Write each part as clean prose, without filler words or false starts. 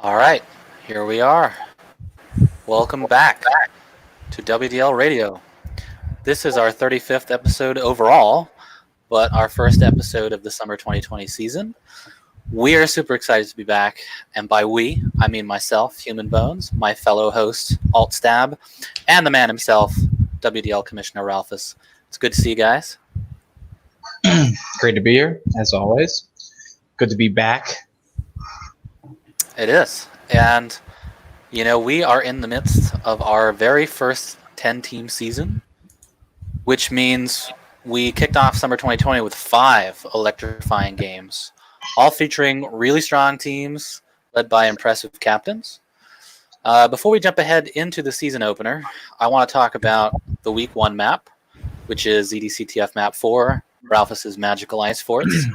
All right, here we are. Welcome back to WDL Radio. This is our 35th episode overall, but our first episode of the summer 2020 season. We are super excited to be back, and by we, I mean myself, Human Bones, my fellow host, Alt Stab, and the man himself, WDL Commissioner Ralphus. It's good to see you guys. Great to be here, as always. Good to be back. It is. And, we are in the midst of our very first 10-team season, which means we kicked off summer 2020 with 5 electrifying games, all featuring really strong teams led by impressive captains. Before we jump ahead into the season opener, I want to talk about the Week 1 map, which is EDCTF Map 4, Ralphus's Magical Ice Forts.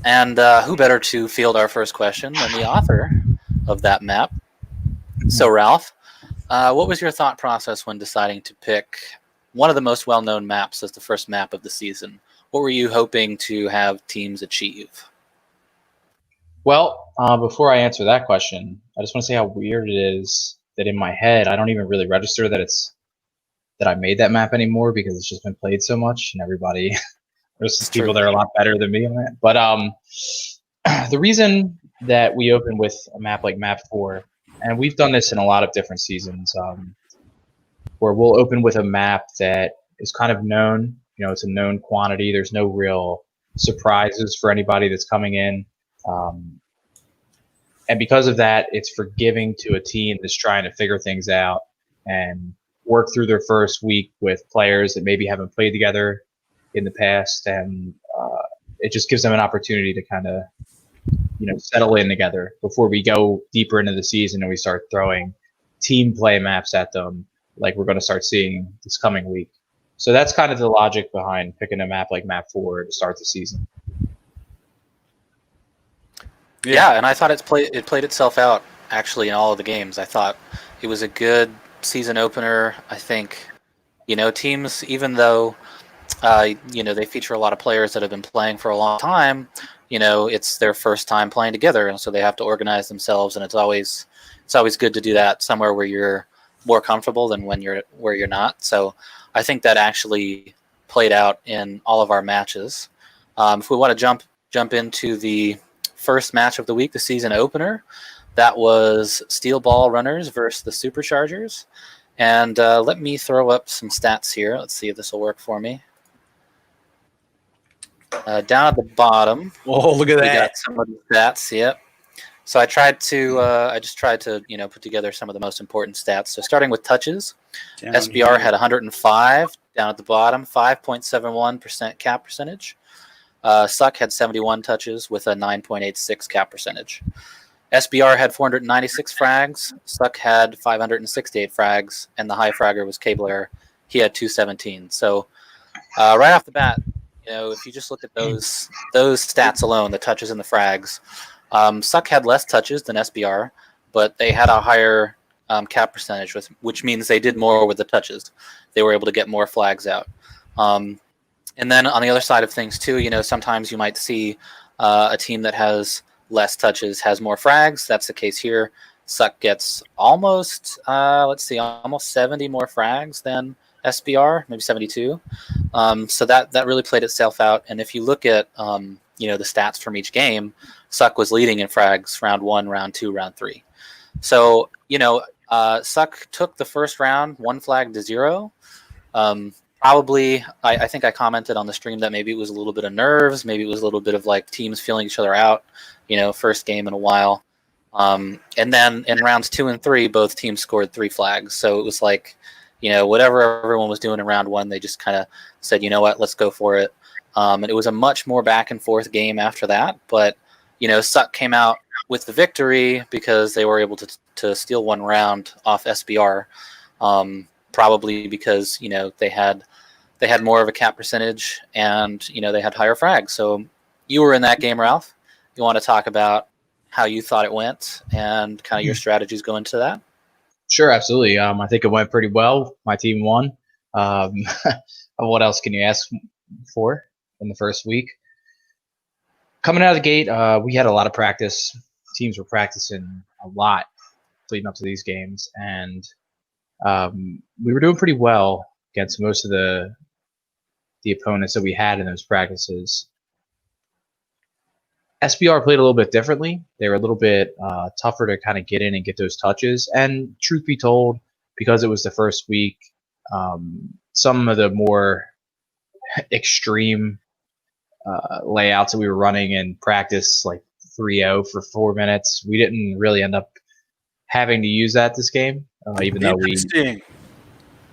And who better to field our first question than the author of that map? So, Ralph, what was your thought process when deciding to pick one of the most well-known maps as the first map of the season? What were you hoping to have teams achieve? Well, before I answer that question, I just want to say how weird it is that in my head I don't even really register that I made that map anymore because it's just been played so much and everybody there's people that are a lot better than me on that. But the reason that we open with a map like Map 4, and we've done this in a lot of different seasons, where we'll open with a map that is kind of known. It's a known quantity. There's no real surprises for anybody that's coming in. And because of that, it's forgiving to a team that's trying to figure things out and work through their first week with players that maybe haven't played together in the past, and it just gives them an opportunity to kind of settle in together before we go deeper into the season and we start throwing team play maps at them like we're going to start seeing this coming week. So that's kind of the logic behind picking a map like Map 4 to start the season. Yeah, and I thought it played itself out actually in all of the games. I thought it was a good season opener. I think teams, even though they feature a lot of players that have been playing for a long time. It's their first time playing together, and so they have to organize themselves. And it's always good to do that somewhere where you're more comfortable than where you're not. So I think that actually played out in all of our matches. If we want to jump into the first match of the week, the season opener, that was Steel Ball Runners versus the Superchargers. And let me throw up some stats here. Let's see if this will work for me. Down at the bottom. Oh, look at that! We got some of the stats. Yep. So I just tried to put together some of the most important stats. So starting with touches, SBR had 105 down at the bottom, 5.71% cap percentage. Suck had 71 touches with a 9.86 cap percentage. SBR had 496 frags. Suck had 568 frags, and the high fragger was Cabler. He had 217. So right off the bat, if you just look at those stats alone, the touches and the frags, Suck had less touches than SBR, but they had a higher cap percentage, which means they did more with the touches. They were able to get more flags out. And then on the other side of things too, sometimes you might see a team that has less touches has more frags. That's the case here. Suck gets almost 70 more frags than SBR, maybe 72. So that really played itself out. And if you look at the stats from each game, Suck was leading in frags round 1, round 2, round 3. So Suck took the first round 1 flag to 0. Probably, I think I commented on the stream that maybe it was a little bit of nerves, maybe it was a little bit of like teams feeling each other out, first game in a while. And then in rounds 2 and 3, both teams scored 3 flags. So it was like, whatever everyone was doing in round 1, they just kind of said, you know what, let's go for it. And it was a much more back and forth game after that. But, Suck came out with the victory because they were able to steal 1 round off SBR. Probably because they had more of a cap percentage and they had higher frags. So you were in that game, Ralph. You want to talk about how you thought it went and kind of your strategies go into that? Sure, absolutely. I think it went pretty well. My team won. What else can you ask for in the first week? Coming out of the gate, we had a lot of practice. Teams were practicing a lot leading up to these games, and we were doing pretty well against most of the opponents that we had in those practices. SBR played a little bit differently. They were a little bit tougher to kind of get in and get those touches. And truth be told, because it was the first week, some of the more extreme layouts that we were running in practice, like 3-0 for 4 minutes, we didn't really end up having to use that this game, even though we...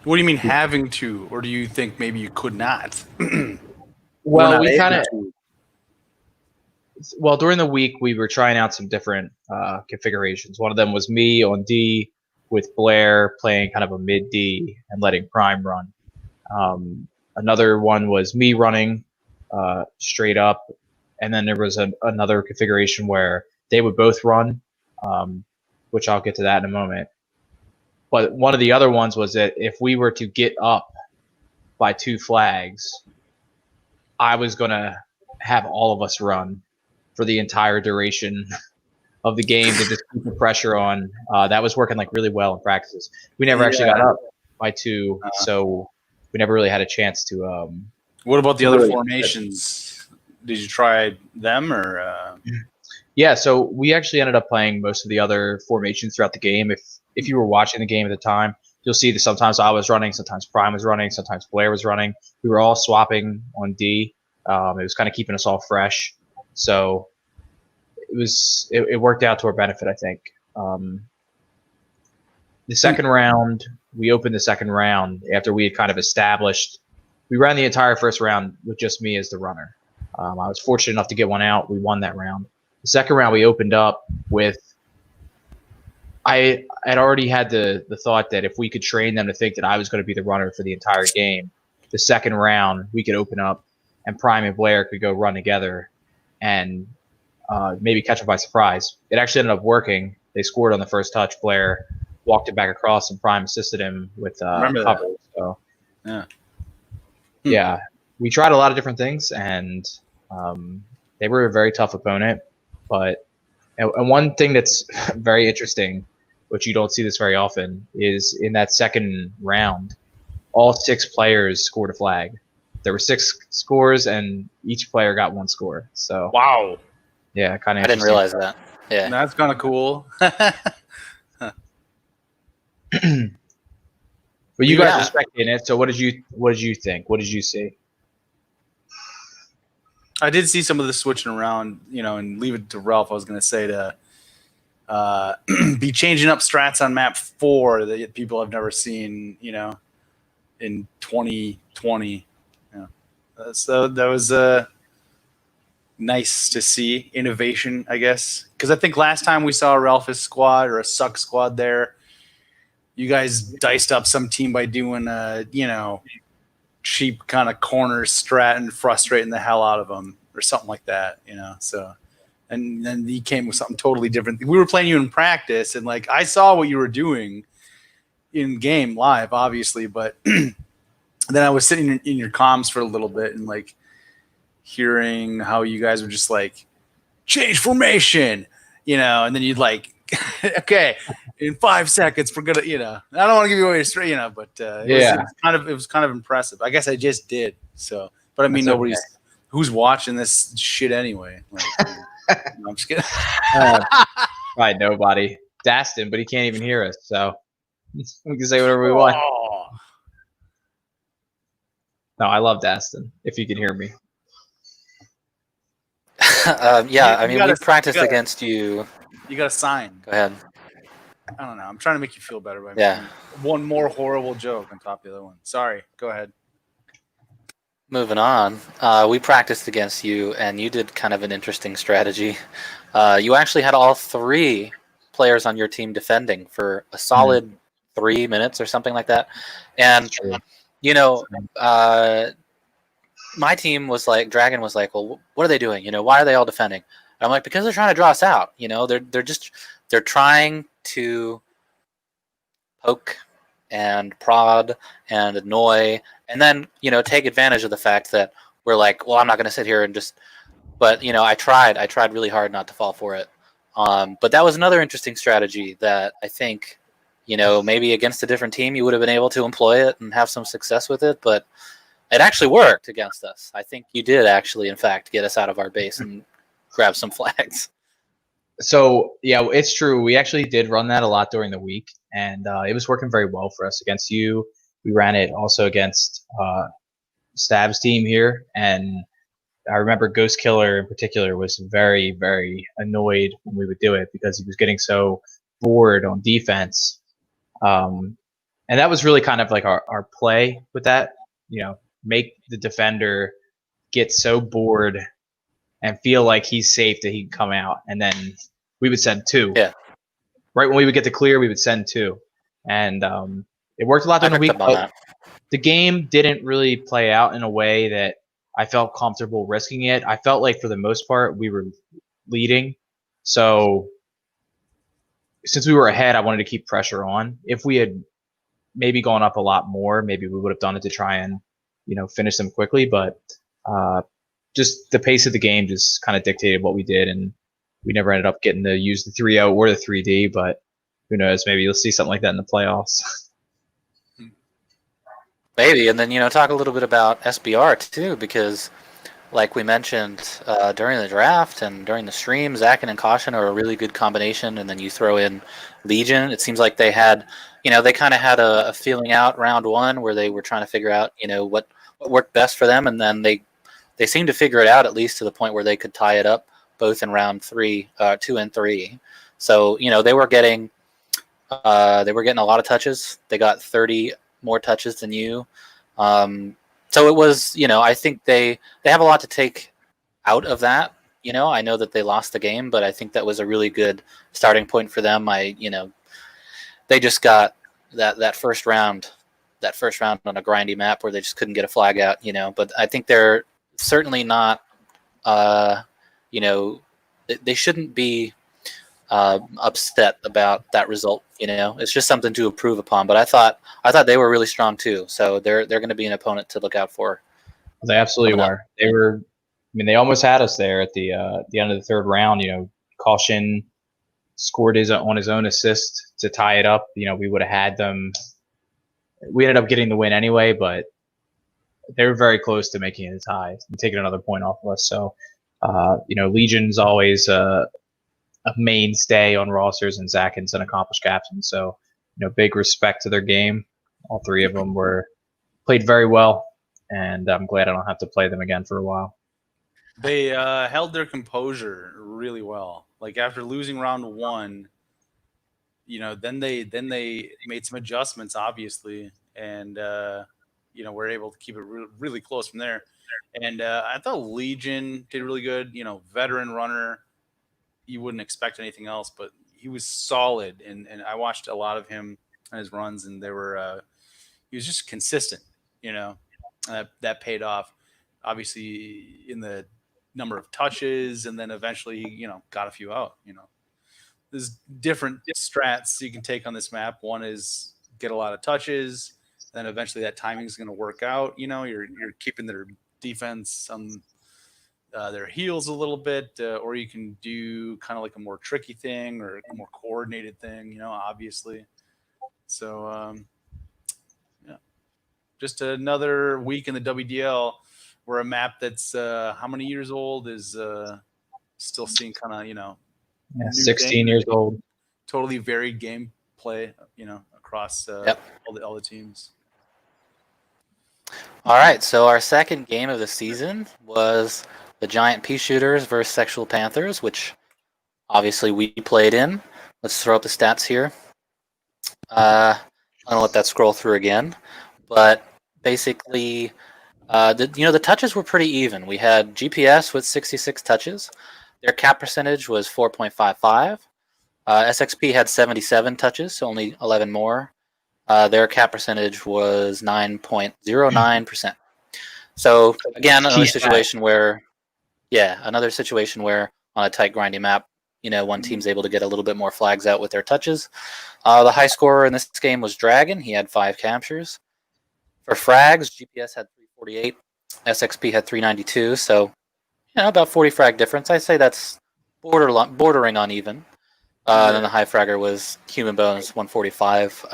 What do you mean having to, or do you think maybe you could not? Well, we kind of... Well, during the week, we were trying out some different configurations. One of them was me on D with Blair playing kind of a mid D and letting Prime run. Another one was me running straight up, and then there was another configuration where they would both run, which I'll get to that in a moment. But one of the other ones was that if we were to get up by 2 flags, I was going to have all of us run for the entire duration of the game to just keep the pressure on. That was working like really well in practices. We never actually got up by 2, so we never really had a chance to. What about the other formations? Did you try them or? Yeah, so we actually ended up playing most of the other formations throughout the game. If you were watching the game at the time, you'll see that sometimes I was running, sometimes Prime was running, sometimes Blair was running. We were all swapping on D. It was kind of keeping us all fresh. So it worked out to our benefit, I think. The second round, we opened the second round after we had kind of established. We ran the entire first round with just me as the runner. I was fortunate enough to get one out. We won that round. The second round, we opened up with. I had already had the thought that if we could train them to think that I was going to be the runner for the entire game, the second round we could open up and Prime and Blair could go run together and maybe catch them by surprise. It actually ended up working. They scored on the first touch. Blair walked it back across, and Prime assisted him with cover. So, yeah, we tried a lot of different things, and they were a very tough opponent. But and one thing that's very interesting, which you don't see this very often, is in that second round, all 6 players scored a flag. There were 6 scores, and each player got 1 score. So wow, yeah, kind of. I didn't realize that. Yeah, that's kind of cool. But you guys were spectating it. So what did you think? What did you see? I did see some of the switching around, and leave it to Ralph. I was going to say to be changing up strats on map 4 that people have never seen, in 2020. So that was nice to see innovation, I guess. Because I think last time we saw a Ralph's squad or a Suck squad there, you guys diced up some team by doing a, cheap kind of corner strat and frustrating the hell out of them or something like that, So, and then he came with something totally different. We were playing you in practice, and I saw what you were doing in game live, obviously, but then I was sitting in your comms for a little bit and hearing how you guys were just change formation, and then you'd okay, in 5 seconds we're gonna, I don't want to give you away straight, but it was kind of impressive. I guess I just did. So, but I mean, nobody's who's watching this shit anyway. No, I'm just kidding. Probably nobody. Dastin, but he can't even hear us, so we can say whatever we want. No, I love Dastin. If you can hear me. we practiced against you. You got a sign. Go ahead. I don't know. I'm trying to make you feel better by making one more horrible joke on top of the other one. Sorry. Go ahead. Moving on. We practiced against you, and you did kind of an interesting strategy. You actually had all 3 players on your team defending for a solid 3 minutes or something like that. And, my team was Dragon was well, what are they doing? Why are they all defending? And I'm because they're trying to draw us out. They're trying to poke and prod and annoy, and then take advantage of the fact that we're well, I'm not going to sit here and just. But I tried really hard not to fall for it. But that was another interesting strategy that I think, maybe against a different team you would have been able to employ it and have some success with it, but it actually worked against us. I think you did actually, in fact, get us out of our base and grab some flags. So, yeah, it's true. We actually did run that a lot during the week, and it was working very well for us against you. We ran it also against Stab's team here, and I remember Ghost Killer in particular was very, very annoyed when we would do it because he was getting so bored on defense. And that was really kind of like our play with that, make the defender get so bored and feel like he's safe that he can come out. And then we would send two. Yeah. Right when we would get the clear, we would send two. And it worked a lot during the week. But the game didn't really play out in a way that I felt comfortable risking it. I felt like for the most part we were leading. So since we were ahead, I wanted to keep pressure on. If we had maybe gone up a lot more, maybe we would have done it to try and, finish them quickly. But just the pace of the game just kind of dictated what we did, and we never ended up getting to use the 3-0 or the 3D, but who knows, maybe you'll see something like that in the playoffs. Maybe, and then, talk a little bit about SBR too, because like we mentioned during the draft and during the stream, Zakin and Caution are a really good combination, and then you throw in Legion. It seems like they had, they kind of had a feeling out round one where they were trying to figure out, what worked best for them, and then they seemed to figure it out, at least to the point where they could tie it up both in round 2 and 3. So, they were getting a lot of touches. They got 30 more touches than you. So it was, I think they have a lot to take out of that. I know that they lost the game, but I think that was a really good starting point for them. They just got that first round on a grindy map where they just couldn't get a flag out, but I think they're certainly not, they shouldn't be upset about that result. It's just something to improve upon. But I thought they were really strong too. So they're going to be an opponent to look out for. They absolutely were. They were. They almost had us there at the end of the third round. Caution scored on his own assist to tie it up. We would have had them. We ended up getting the win anyway, but they were very close to making it a tie and taking another point off of us. So, Legion's always a mainstay on rosters, and Zakin's an accomplished captain. So, big respect to their game. All three of them played very well, and I'm glad I don't have to play them again for a while. They held their composure really well. Like after losing round 1, then they made some adjustments, obviously, and were able to keep it really close from there. And I thought Legion did really good. Veteran runner. You wouldn't expect anything else, but he was solid, and I watched a lot of him on his runs, and he was just consistent. That paid off, obviously, in the number of touches, and then eventually he got a few out. There's different strats you can take on this map. One is get a lot of touches, then eventually that timing is going to work out. You're keeping their defense on their heels a little bit, or you can do kind of like a more tricky thing or a more coordinated thing, obviously. So, just another week in the WDL where a map that's how many years old is still seeing kind of, 16 years old. Totally varied gameplay, across all the teams. All right, so our second game of the season was the Giant Pea Shooters versus Sexual Panthers, which obviously we played in. Let's throw up the stats here. I'm gonna let that scroll through again, but basically, the touches were pretty even. We had GPS with 66 touches. Their cap percentage was 4.55. SXP had 77 touches, so only 11 more. Their cap percentage was 9.09%. So again, another situation where on a tight grindy map, one team's able to get a little bit more flags out with their touches. The high scorer in this game was Dragon. He had 5 captures. For frags, GPS had 348. SXP had 392. So, about 40 frag difference. I say that's bordering on even. And then the high fragger was Human Bones 145.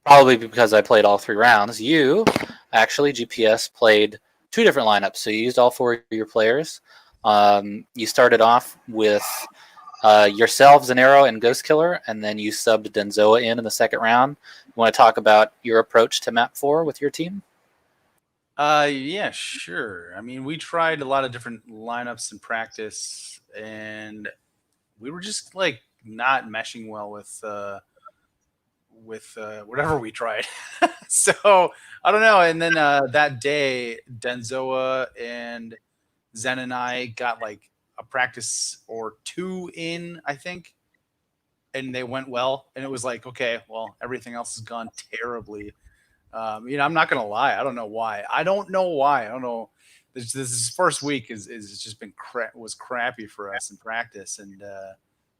Probably because I played all 3 rounds. You actually GPS played 2 different lineups, so you used all 4 of your players. You started off with yourself, Zanero, and Ghost Killer, and then you subbed Denzoa in the second round. You want to talk about your approach to map 4 with your team? Yeah, sure. I mean, we tried a lot of different lineups in practice, and we were just like not meshing well with whatever we tried. So I don't know. And then that day, Denzoa and Zen and I got like a practice or 2 in, I think, and they went well. And it was like, okay, well, everything else has gone terribly. I'm not gonna lie. I don't know why. I don't know. This first week is just been was crappy for us in practice, and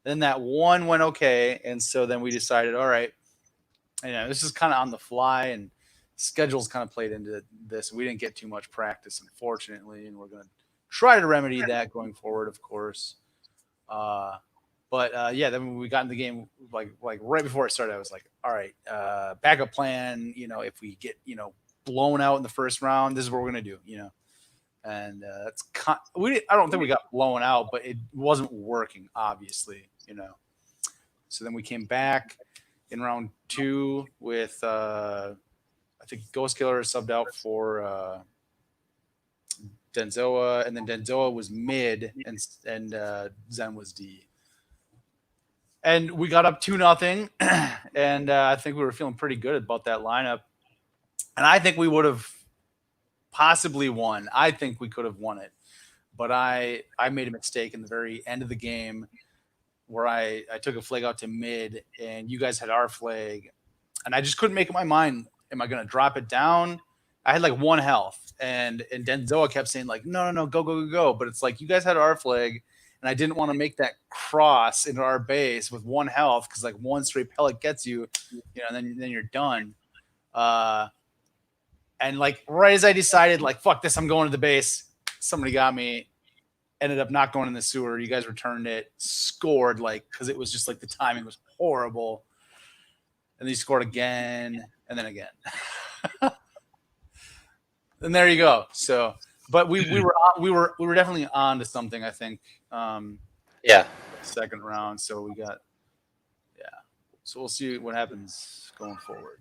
then that one went okay, and so then we decided, all right, this is kind of on the fly, and schedules kind of played into this. We didn't get too much practice, unfortunately, and we're gonna try to remedy that going forward, of course. But then when we got in the game, like right before it started, I was like, all right, backup plan. If we get blown out in the first round, this is what we're gonna do. And I don't think we got blown out, but it wasn't working, obviously. So then we came back in round 2 with I think Ghost Killer subbed out for Denzoa, and then Denzoa was mid, and Zen was D. And we got up 2-0, and I think we were feeling pretty good about that lineup. And I think we would have possibly won. I think we could have won it. But I made a mistake in the very end of the game where I took a flag out to mid, and you guys had our flag. And I just couldn't make up my mind. Am I going to drop it down? I had like 1 health. And Denzoa kept saying like, no, go. But it's like, you guys had our flag. And I didn't want to make that cross into our base with 1 health because like 1 straight pellet gets you, and then you're done. And like right as I decided, like, fuck this, I'm going to the base. Somebody got me. Ended up not going in the sewer. You guys returned it, scored because it was just like the timing was horrible. And then you scored again, and then again. And there you go. So. But we were definitely on to something, I think. Second round, so we got So we'll see what happens going forward.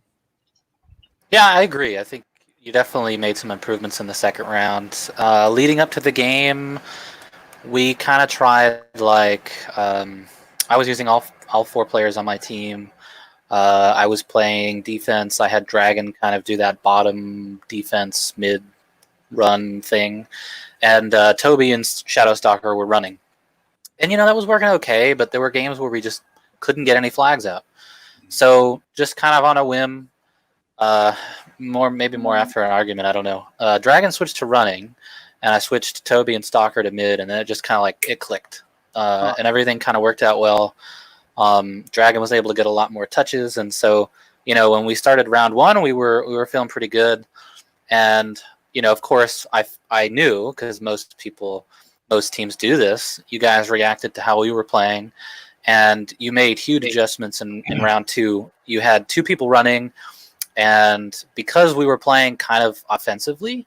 Yeah, I agree. I think you definitely made some improvements in the second round. Leading up to the game, we kind of tried I was using all 4 players on my team. I was playing defense. I had Dragon kind of do that bottom defense mid run thing, and Toby and Shadowstalker were running, and that was working okay, but there were games where we just couldn't get any flags out. So just kind of on a whim, maybe more after an argument, I don't know, Dragon switched to running, and I switched Toby and Stalker to mid, and then it just kind of it clicked, and everything kind of worked out well. Dragon was able to get a lot more touches, and so when we started round 1, we were feeling pretty good. And of course, I knew, because most teams do this, you guys reacted to how we were playing, and you made huge adjustments in round 2. You had 2 people running, and because we were playing kind of offensively,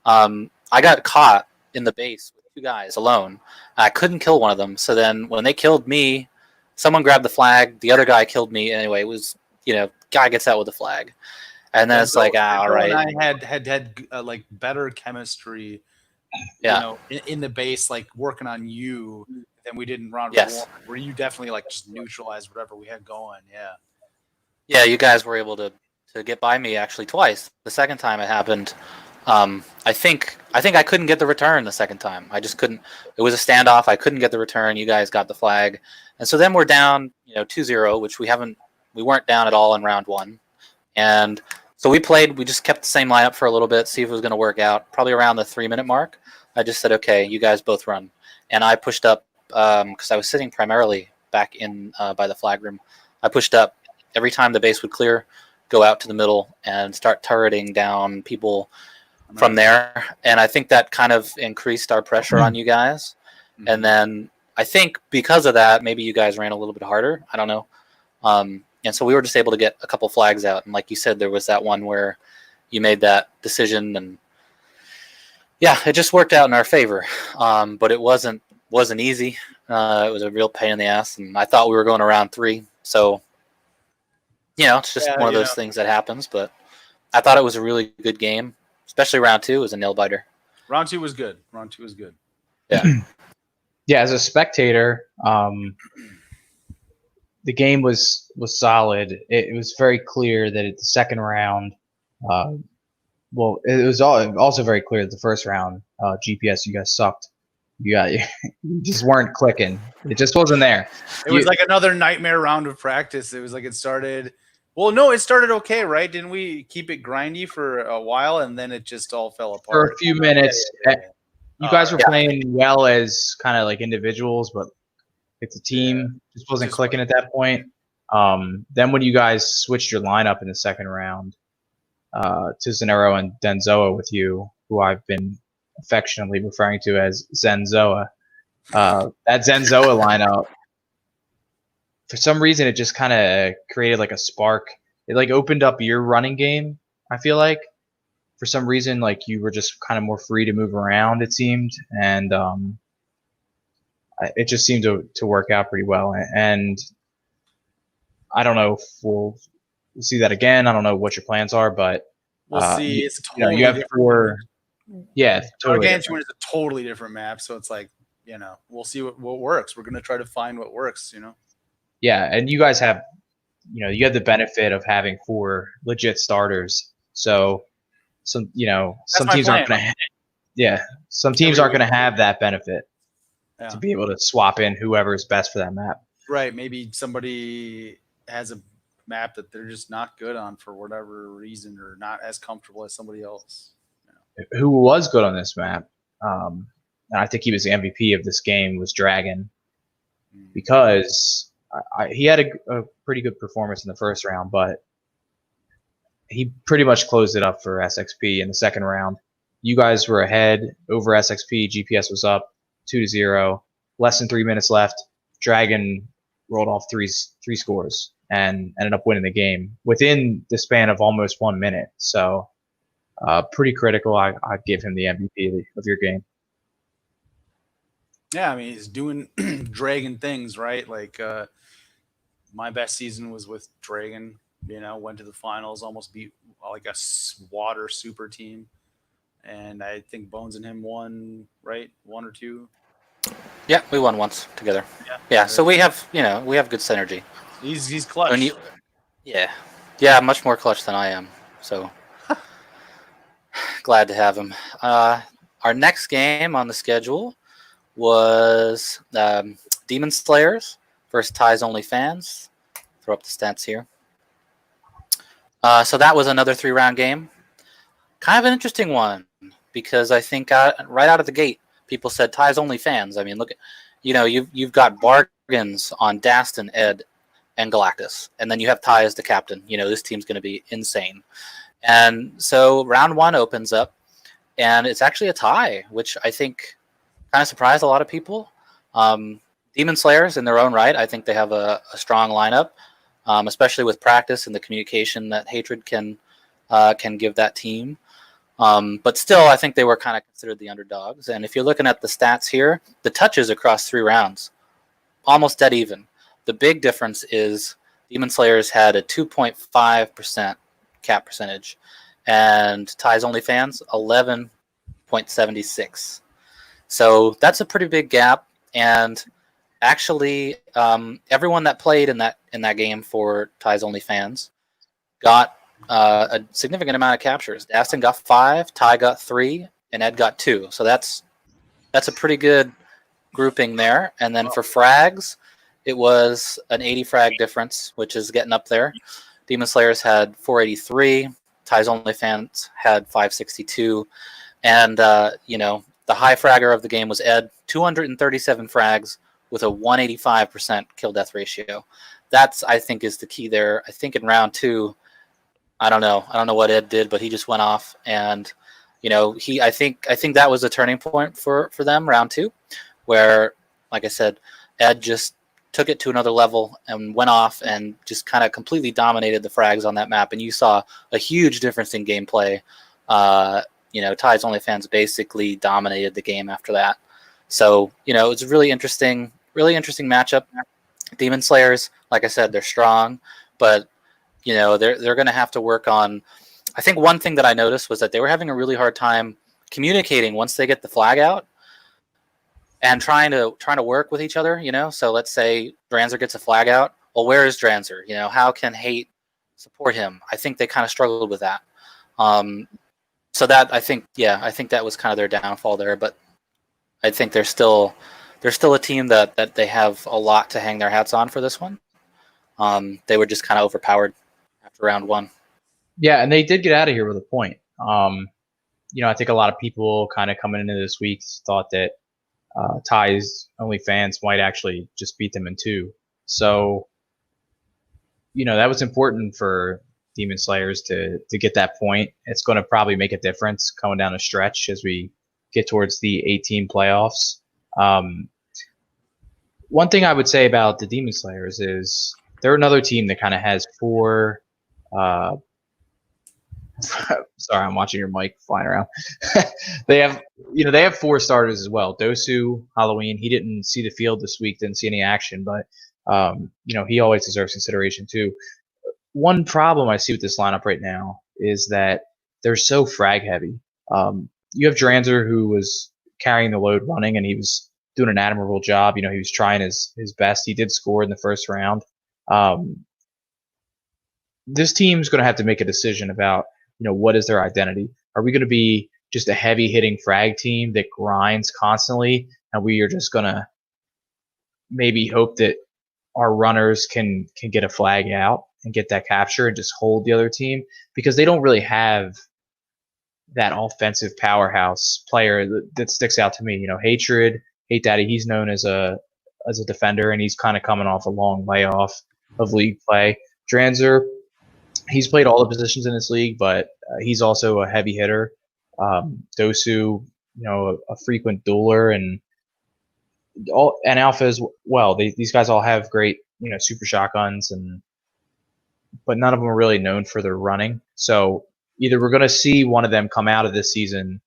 I got caught in the base with 2 guys alone. I couldn't kill one of them, so then when they killed me, someone grabbed the flag, the other guy killed me. Anyway, it was, guy gets out with the flag. And then it's like, all right. And I had better chemistry, in the base, working on you than we did in round 1, where you definitely just neutralized whatever we had going. Yeah. Yeah, you guys were able to get by me actually twice. The second time it happened, I think I couldn't get the return the second time. I just couldn't. It was a standoff. I couldn't get the return. You guys got the flag, and so then we're down, 2-0, which we weren't down at all in round 1, and so we just kept the same lineup for a little bit, see if it was going to work out. Probably around the 3-minute mark, I just said, okay, you guys both run, and I pushed up because I was sitting primarily back in by the flag room. I pushed up every time the base would clear, go out to the middle and start turreting down people from there, and I think that kind of increased our pressure on you guys. And then I think because of that, maybe you guys ran a little bit harder. I don't know. And so we were just able to get a couple flags out. And like you said, there was that one where you made that decision, and yeah, it just worked out in our favor. But it wasn't easy. It was a real pain in the ass, and I thought we were going to round 3. So, it's just one of those things that happens. But I thought it was a really good game, especially round 2. It was a nail biter. Round 2 was good. Yeah. Yeah, as a spectator, the game was solid. It was very clear that at the second round, it was also very clear that the first round, GPS, you guys sucked. You just weren't clicking. It just wasn't there. It was like another nightmare round of practice. It was like it started. Well, no, it started okay, right? Didn't we keep it grindy for a while, and then it just all fell apart for a few minutes? You guys were playing well as kind of like individuals, but it's a team. Just wasn't clicking at that point. Then when you guys switched your lineup in the second round to Zenero and Denzoa with you, who I've been affectionately referring to as Zenzoa, that Zenzoa lineup, for some reason, it just kind of created like a spark. It like opened up your running game, I feel like. For some reason, like you were just kind of more free to move around, it seemed, and it just seemed to work out pretty well. And I don't know if we'll see that again. I don't know what your plans are, but we'll see. It's totally you have 4. Yeah, totally. Gargantuan is a totally different map, so it's like we'll see what works. We're gonna try to find what works. Yeah, and you guys have, you have the benefit of having 4 legit starters, so. Some teams aren't going to. Some teams aren't going to have that benefit to be able to swap in whoever is best for that map. Right. Maybe somebody has a map that they're just not good on for whatever reason, or not as comfortable as somebody else. Who was good on this map, and I think he was the MVP of this game, was Dragon, because he had a pretty good performance in the first round, but he pretty much closed it up for SXP in the second round. You guys were ahead over SXP. GPS was up 2-0. Less than 3 minutes left. Dragon rolled off three scores and ended up winning the game within the span of almost 1 minute. So pretty critical. I'd give him the MVP of your game. Yeah, I mean, he's doing Dragon things, right? Like my best season was with Dragon. Went to the finals, almost beat like a water super team. And I think Bones and him won, right? 1 or 2. Yeah, we won once together. Yeah. So we have good synergy. He's clutch. Yeah, much more clutch than I am. So glad to have him. Our next game on the schedule was Demon Slayers versus Ty's Only Fans. Throw up the stats here. So that was another 3-round game. Kind of an interesting one, because I think right out of the gate, people said Ty's Only Fans. I mean, look at, you've got bargains on Dastin, Ed, and Galactus, and then you have Ty as the captain. This team's going to be insane. And so round 1 opens up, and it's actually a tie, which I think kind of surprised a lot of people. Demon Slayers, in their own right, I think they have a strong lineup. Especially with practice and the communication that Hatred can give that team. But still, I think they were kind of considered the underdogs. And if you're looking at the stats here, the touches across 3 rounds, almost dead even. The big difference is Demon Slayers had a 2.5% cap percentage, and Ty's Only Fans 11.76. So that's a pretty big gap. And actually, everyone that played in that game for Ty's Only Fans got a significant amount of captures. Dastin got 5, Ty got 3, and Ed got 2. So that's a pretty good grouping there. And then for frags, it was an 80 frag difference, which is getting up there. Demon Slayers had 483. Ty's Only Fans had 562. And, the high fragger of the game was Ed, 237 frags with a 185% kill death ratio. That's, I think, is the key there. I think in round 2, I don't know what Ed did, but he just went off, and I think that was a turning point for them, round 2, where like I said, Ed just took it to another level and went off and just kind of completely dominated the frags on that map. And you saw a huge difference in gameplay. Ty's OnlyFans basically dominated the game after that. So, it was a really interesting matchup. Demon Slayers, like I said, they're strong, but they're going to have to work on. I think one thing that I noticed was that they were having a really hard time communicating once they get the flag out and trying to work with each other. So let's say Dranzer gets a flag out. Well, where is Dranzer? How can Hate support him? I think they kind of struggled with that. So that I think that was kind of their downfall there. But I think they're still a team that they have a lot to hang their hats on for this one. They were just kind of overpowered after round one. Yeah, and they did get out of here with a point. I think a lot of people kind of coming into this week thought that Ty's OnlyFans might actually just beat them in 2. So, that was important for Demon Slayers to get that point. It's going to probably make a difference coming down a stretch as we get towards the 18 playoffs. One thing I would say about the Demon Slayers is they're another team that kind of has 4 sorry, I'm watching your mic flying around. They have 4 starters as well. Dosu, Halloween, he didn't see the field this week, didn't see any action, but he always deserves consideration too. One problem I see with this lineup right now is that they're so frag heavy. You have Dranzer, who was carrying the load running, and he was doing an admirable job. He was trying his best. He did score in the first round. This team's going to have to make a decision about what is their identity? Are we going to be just a heavy hitting frag team that grinds constantly, and we are just going to maybe hope that our runners can get a flag out and get that capture and just hold the other team, because they don't really have that offensive powerhouse player that sticks out to me. Hate Daddy, he's known as a defender, and he's kind of coming off a long layoff of league play. Dranzer, he's played all the positions in this league, but he's also a heavy hitter. Dosu, a frequent dueler, and Alpha as well. These guys all have great, super shotguns, but none of them are really known for their running. So either we're going to see one of them come out of this season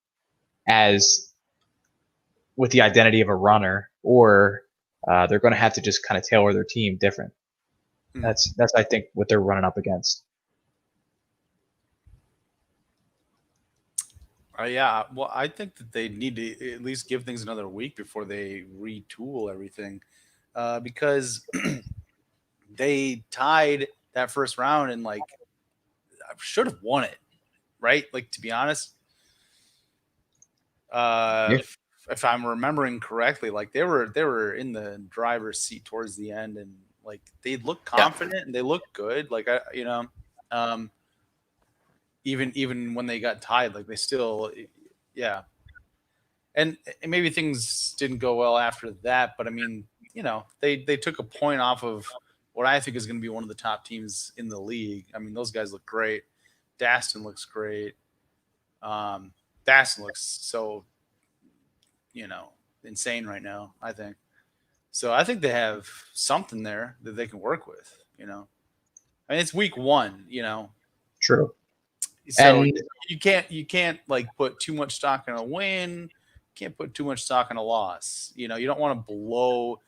as with the identity of a runner, or they're going to have to just kind of tailor their team different. That's I think what they're running up against. Yeah, well, I think that they need to at least give things another week before they retool everything, because they tied that first round and should have won it, right? To be honest, if I'm remembering correctly, they were in the driver's seat towards the end, and they looked confident and they looked good. Even when they got tied, they still, yeah. And maybe things didn't go well after that, but I mean, they took a point off of what I think is going to be one of the top teams in the league. I mean, those guys look great. Daston looks great. Daston looks so, insane right now, I think. So I think they have something there that they can work with, I mean, it's week 1, True. So you can't put too much stock in a win. You can't put too much stock in a loss. You don't want to blow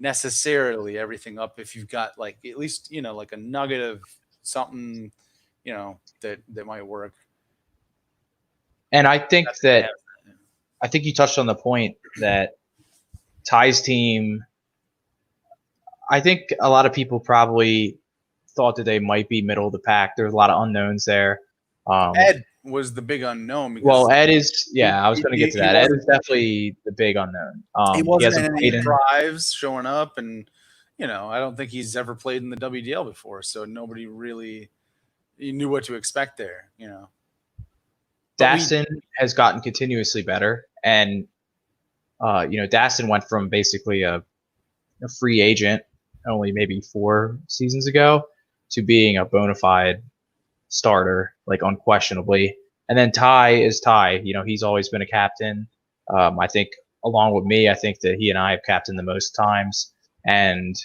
necessarily everything up if you've got at least a nugget of something that might work. And I think I think you touched on the point that Ty's team, I think a lot of people probably thought that they might be middle of the pack. There's a lot of unknowns there. Ed was the big unknown. Well, Ed is, I was going to get to that. Ed is definitely the big unknown. He wasn't in any drives showing up, and I don't think he's ever played in the WDL before, so nobody really knew what to expect there. Daston has gotten continuously better, and Daston went from basically a free agent only maybe 4 seasons ago to being a bona fide starter, unquestionably. And then Ty is Ty. He's always been a captain. I think along with me. I think that he and I have captained the most times. And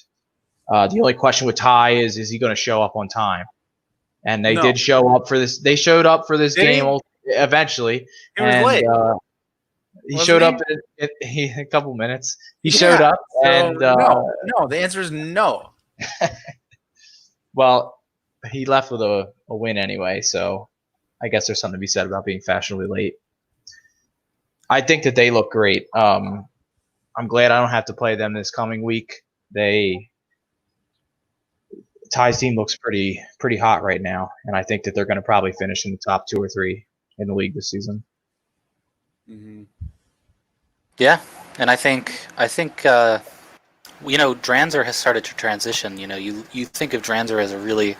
the only question with Ty is he going to show up on time? And they did show up for this. They showed up for this game eventually. He was late. He showed up in a couple minutes. He showed up, and no. The answer is no. Well, he left with a win anyway, so I guess there's something to be said about being fashionably late. I think that they look great. I'm glad I don't have to play them this coming week. Ty's team looks pretty hot right now, and I think that they're going to probably finish in the top 2 or 3 in the league this season. Mm-hmm. Yeah, and I think Dranzer has started to transition. You think of Dranzer as a really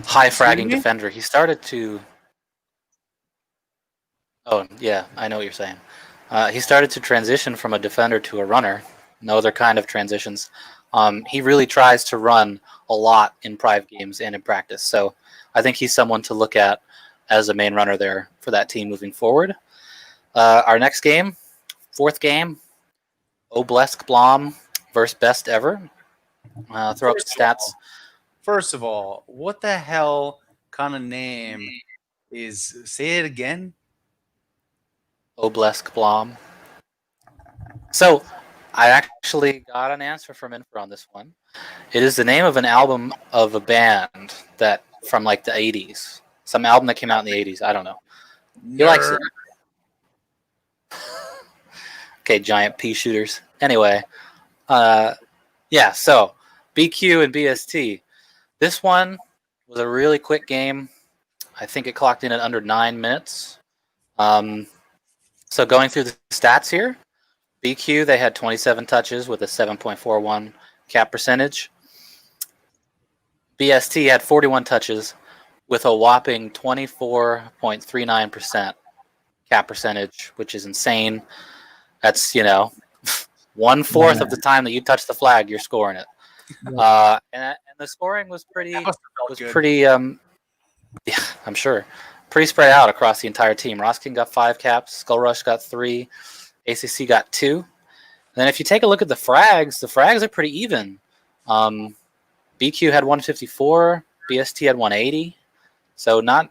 high fragging defender. He started to. Oh yeah, I know what you're saying. He started to transition from a defender to a runner. No other kind of transitions. He really tries to run a lot in private games and in practice. So I think he's someone to look at as a main runner there for that team moving forward. Our next game, 4th game, Oblesk Blom versus Best Ever. Throw up stats. First of all, what the hell kind of name is? Say it again. Oblesk Blom. So I actually got an answer from Infer on this one. It is the name of an album of a band that from like the 80s. Some album that came out in the 80s. I don't know. He likes it. Okay, giant pea shooters. Anyway, so BQ and BST. This one was a really quick game. I think it clocked in at under 9 minutes. So going through the stats here, BQ, they had 27 touches with a 7.41 cap percentage. BST had 41 touches with a whopping 24.39% cap percentage, which is insane. That's, 1/4 of the time that you touch the flag, you're scoring it. And the scoring was pretty, yeah, I'm sure, pretty spread out across the entire team. Roskin got 5 caps, Skull Rush got 3, ACC got 2. And then if you take a look at the frags are pretty even. BQ had 154, BST had 180. So not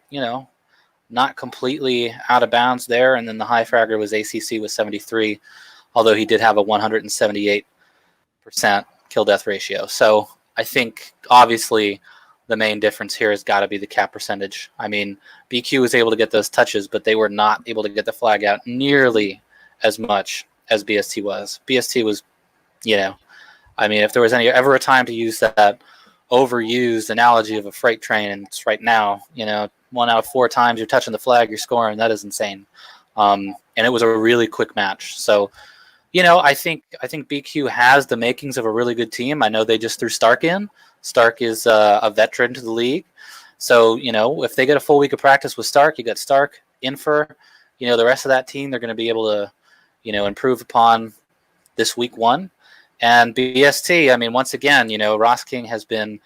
completely out of bounds there. And then the high fragger was ACC with 73, although he did have a 178% kill death ratio. So I think obviously the main difference here has got to be the cap percentage. I mean, BQ was able to get those touches, but they were not able to get the flag out nearly as much as BST was. BST was, if there was ever a time to use that overused analogy of a freight train, and it's right now, 1 out of 4 times you're touching the flag, you're scoring. That is insane. And it was a really quick match. So, I think BQ has the makings of a really good team. I know they just threw Stark in. Stark is a veteran to the league. So, if they get a full week of practice with Stark, you got Stark, Infer, the rest of that team, they're going to be able to, improve upon this week 1. And BST, once again, Ross King has been,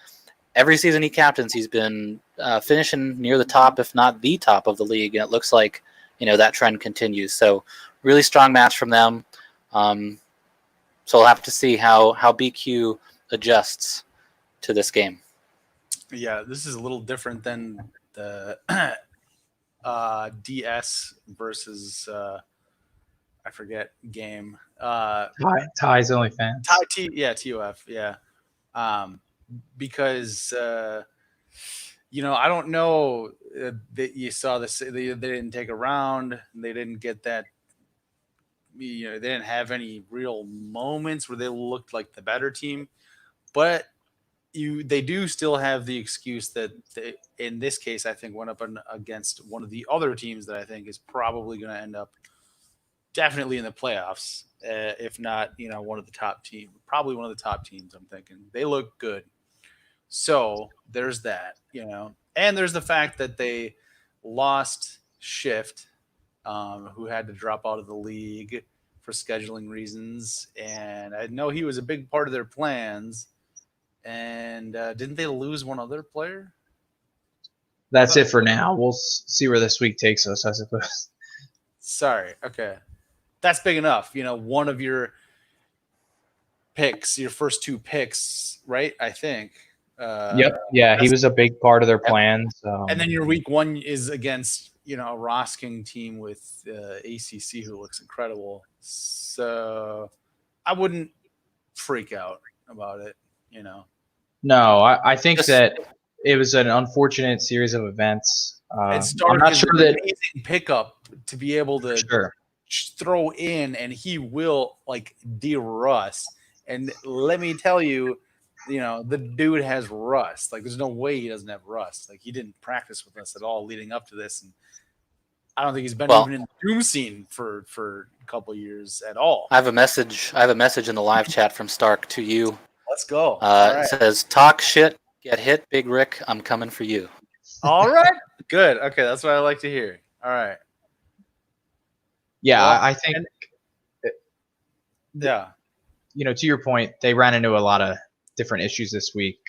every season he captains, he's been finishing near the top, if not the top of the league. And it looks like, that trend continues. So really strong match from them. So we'll have to see how BQ adjusts to this game. Yeah, this is a little different than the DS versus I forget game. Ty's only fan. TUF, yeah. Because I don't know that you saw this. They didn't take a round. They didn't get that. They didn't have any real moments where they looked like the better team, but they do still have the excuse that they, in this case, I think went up against one of the other teams that I think is probably going to end up definitely in the playoffs, if not, one of the top teams, probably one of the top teams. I'm thinking they look good. So there's that, and there's the fact that they lost Shift, who had to drop out of the league for scheduling reasons. And I know he was a big part of their plans. And didn't they lose one other player? That's it for now. We'll see where this week takes us, I suppose. Sorry. Okay. that's big enough. One of your picks, your first 2 picks, right? I think. Yep. Yeah, he was a big part of their plans. And then your week 1 is against a Rosking team with ACC who looks incredible. So I wouldn't freak out about it. No, I think that it was an unfortunate series of events. And Stark I'm not is sure an that amazing pickup to be able to throw in, and he will de-rust. And let me tell you, the dude has rust. There's no way he doesn't have rust. He didn't practice with us at all leading up to this, and I don't think he's been even in the Doom scene for a couple of years at all. I have a message in the live chat from Stark to you. Let's go. It says, "Talk shit, get hit, Big Rick. I'm coming for you." All right. Good. Okay, that's what I like to hear. All right. Yeah, I think. Yeah. To your point, they ran into a lot of different issues this week.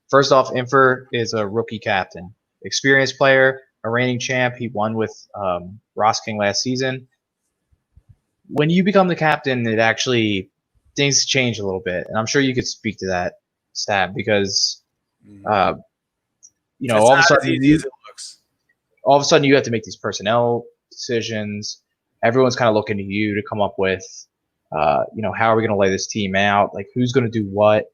First off, Infer is a rookie captain, experienced player, a reigning champ. He won with Rosking last season. When you become the captain, it actually things change a little bit, and I'm sure you could speak to that, Stab, because all of a sudden, all of a sudden you have to make these personnel decisions. Everyone's kind of looking to you to come up with, how are we going to lay this team out? Who's going to do what?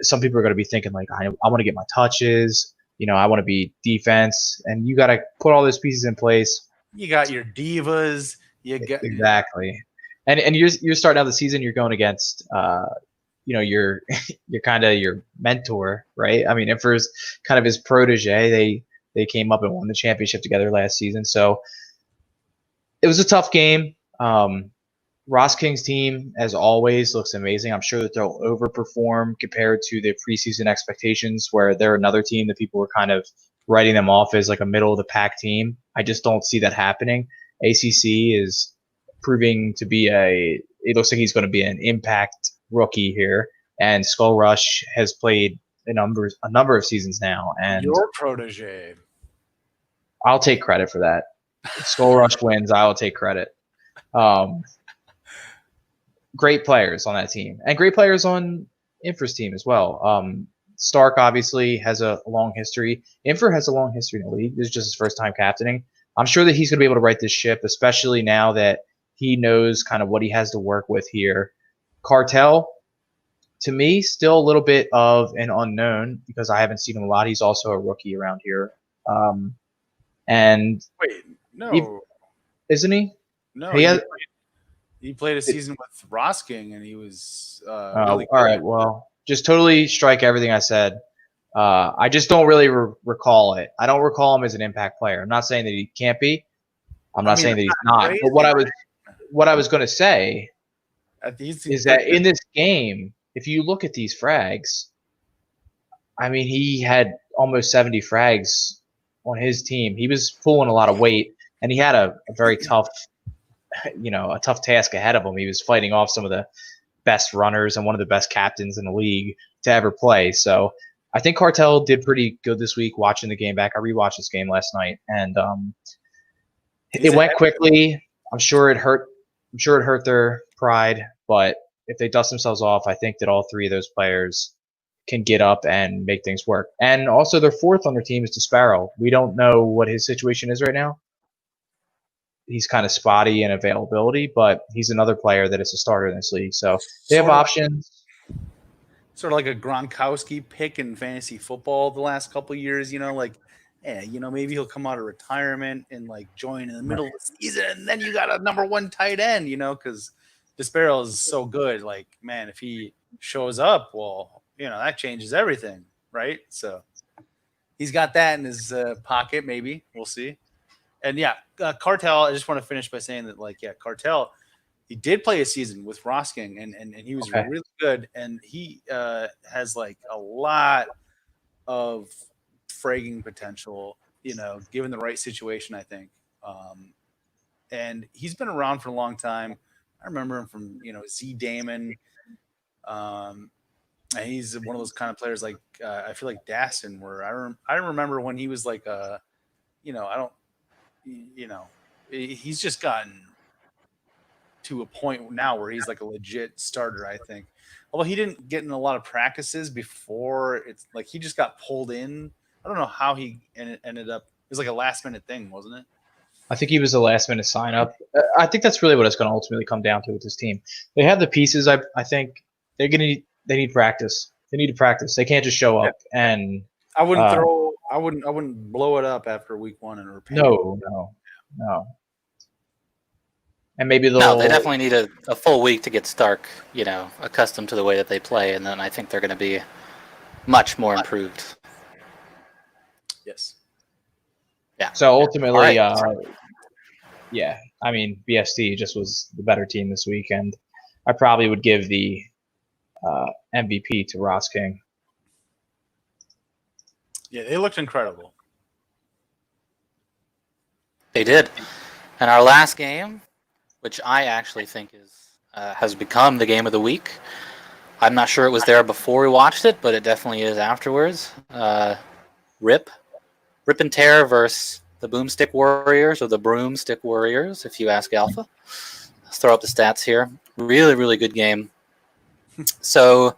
Some people are going to be thinking I want to get my touches. I want to be defense, and you got to put all those pieces in place. You got your divas. Exactly, and you're starting out the season. You're going against, you're kind of your mentor, right? I mean, Infer's kind of his protege. They came up and won the championship together last season, so it was a tough game. Ross King's team, as always, looks amazing. I'm sure that they'll overperform compared to their preseason expectations, where they're another team that people were kind of writing them off as a middle of the pack team. I just don't see that happening. ACC is proving to be it looks like he's going to be an impact rookie here, and Skull Rush has played a number of seasons now. And your protege. I'll take credit for that. If Skull Rush wins, I'll take credit. Great players on that team, and great players on Infer's team as well. Stark obviously has a long history. Infer has a long history in the league. This is just his first time captaining. I'm sure that he's going to be able to right this ship, especially now that he knows kind of what he has to work with here. Cartel, to me, still a little bit of an unknown because I haven't seen him a lot. He's also a rookie around here. And wait, no, isn't he? No, he played a season with Rosking, and he was really good. All right. Well, just totally strike everything I said. I just don't really recall it. I don't recall him as an impact player. I'm not saying that he can't be. I'm not saying that he's not. But what I was going to say is that in this game, if you look at these frags, I mean, he had almost 70 frags on his team. He was pulling a lot of weight, and he had a very tough, a tough task ahead of him. He was fighting off some of the best runners and one of the best captains in the league to ever play. So I think Cartel did pretty good this week watching the game back. I rewatched this game last night, and it went quickly. I'm sure it hurt their pride, but if they dust themselves off, I think that all three of those players can get up and make things work. And also their fourth on their team is Desparrow. We don't know what his situation is right now. He's kind of spotty in availability, but he's another player that is a starter in this league. So they have options. Sort of like a Gronkowski pick in fantasy football the last couple of years, maybe he'll come out of retirement and join in the middle of the season, and then you got a number one tight end, because Desparrow is so good. If he shows up, well, that changes everything, right? So he's got that in his pocket. Maybe we'll see. And Cartel. I just want to finish by saying that, Cartel. He did play a season with Rosking, and he was really good. And he has a lot of fragging potential, given the right situation, I think. And he's been around for a long time. I remember him from, Z Damon. And he's one of those kind of players I feel like Dastin, where I remember when he was he's just gotten to a point now where he's like a legit starter, I think. Although he didn't get in a lot of practices before, it's like he just got pulled in. I don't know how he ended up. It was like a last minute thing, wasn't it? I think he was the last minute sign up. I think that's really what it's going to ultimately come down to with this team. They have the pieces. I think they need practice. They need to practice. They can't just show up and. I wouldn't blow it up after week 1 and repair. No. And maybe they definitely need a full week to get Stark, accustomed to the way that they play, and then I think they're going to be much more improved. Yes. Yeah. So ultimately, right. I mean, BST just was the better team this week, and I probably would give the MVP to Ross King. Yeah, they looked incredible. They did. And our last game, which I actually think has become the game of the week. I'm not sure it was there before we watched it, but it definitely is afterwards. Rip and Tear versus the Boomstick Warriors, or the Broomstick Warriors, if you ask Alpha. Let's throw up the stats here. Really, really good game. So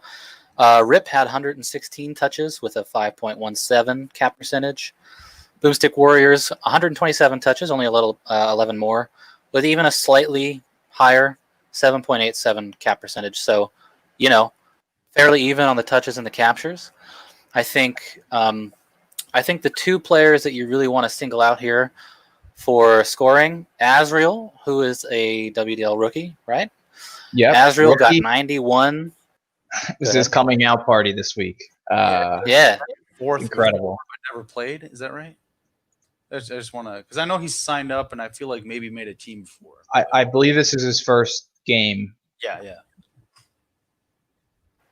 Rip had 116 touches with a 5.17 cap percentage. Boomstick Warriors, 127 touches, only a little 11 more, with even a slightly higher 7.87 cap percentage. So, fairly even on the touches and the captures. I think the two players that you really want to single out here for scoring, Azriel, who is a WDL rookie, right? Yeah. Azriel got 91. This is coming out party this week. Yeah. Fourth, incredible. But never played. Is that right? I just want to, because I know he's signed up, and I feel like maybe made a team before. I believe this is his first game. Yeah.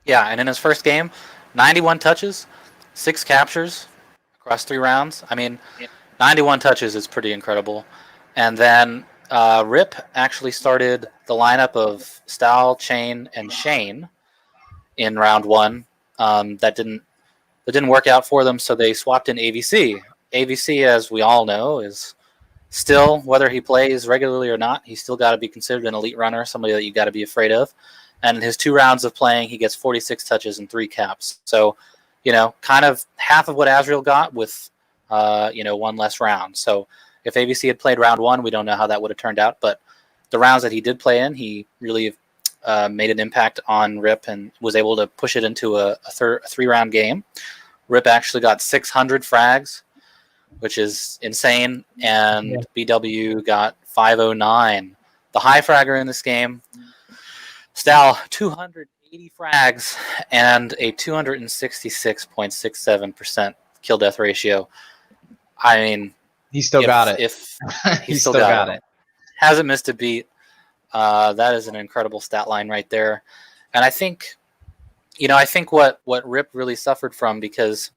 Yeah, and in his first game, 91 touches, 6 captures across 3 rounds. I mean, 91 touches is pretty incredible. And then Rip actually started the lineup of Stahl, Chain, and Shane in round 1. That didn't work out for them, so they swapped in AVC. AVC, as we all know, is still, whether he plays regularly or not, he's still got to be considered an elite runner, somebody that you got to be afraid of. And in his 2 rounds of playing, he gets 46 touches and 3 caps. So, kind of half of what Azriel got with, 1 less round. So if AVC had played round 1, we don't know how that would have turned out. But the rounds that he did play in, he really made an impact on Rip and was able to push it into a 3-round game. Rip actually got 600 frags, which is insane, and BW got 509. The high fragger in this game, Stahl, 280 frags and a 266.67% kill death ratio. I mean, he still got it. If he still got it, hasn't missed a beat. That is an incredible stat line right there, and I think what Rip really suffered from, because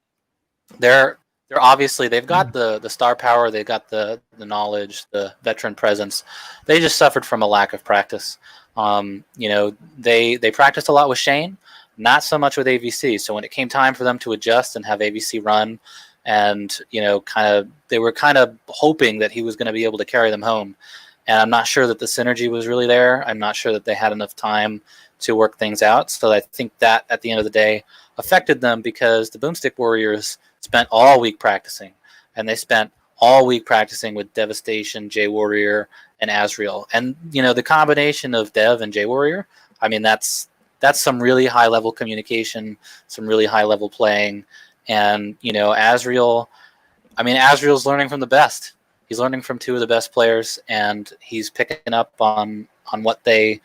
they're obviously, they've got the star power, they've got the knowledge, the veteran presence. They just suffered from a lack of practice. They practiced a lot with Shane, not so much with AVC. So when it came time for them to adjust and have AVC run, and they were kind of hoping that he was going to be able to carry them home. And I'm not sure that the synergy was really there. I'm not sure that they had enough time to work things out. So I think that at the end of the day affected them, because the Boomstick Warriors spent all week practicing, and they spent all week practicing with Devastation, J Warrior, and Azriel. And the combination of Dev and J Warrior, I mean, that's some really high level communication, some really high level playing. And Azriel's learning from the best. He's learning from 2 of the best players, and he's picking up on what they're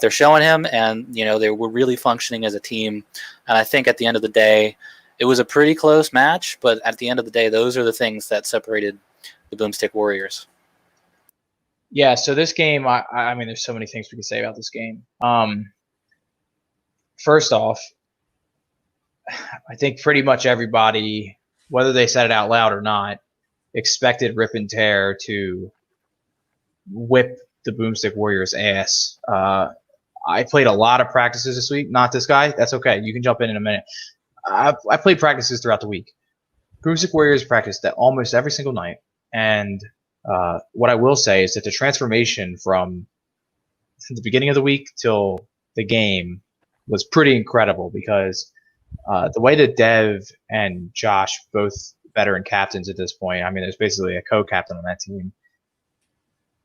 showing him, and they were really functioning as a team. And I think at the end of the day, it was a pretty close match, but at the end of the day, those are the things that separated the Boomstick Warriors. Yeah, so this game, I mean, there's so many things we can say about this game. First off, I think pretty much everybody, whether they said it out loud or not, expected Rip and Tear to whip the Boomstick Warriors' ass. I played a lot of practices this week. Not this guy. That's okay. You can jump in a minute. I played practices throughout the week. Boomstick Warriors practiced that almost every single night. And what I will say is that the transformation from the beginning of the week till the game was pretty incredible because the way that Dev and Josh, both veteran captains at this point, I mean, there's basically a co-captain on that team.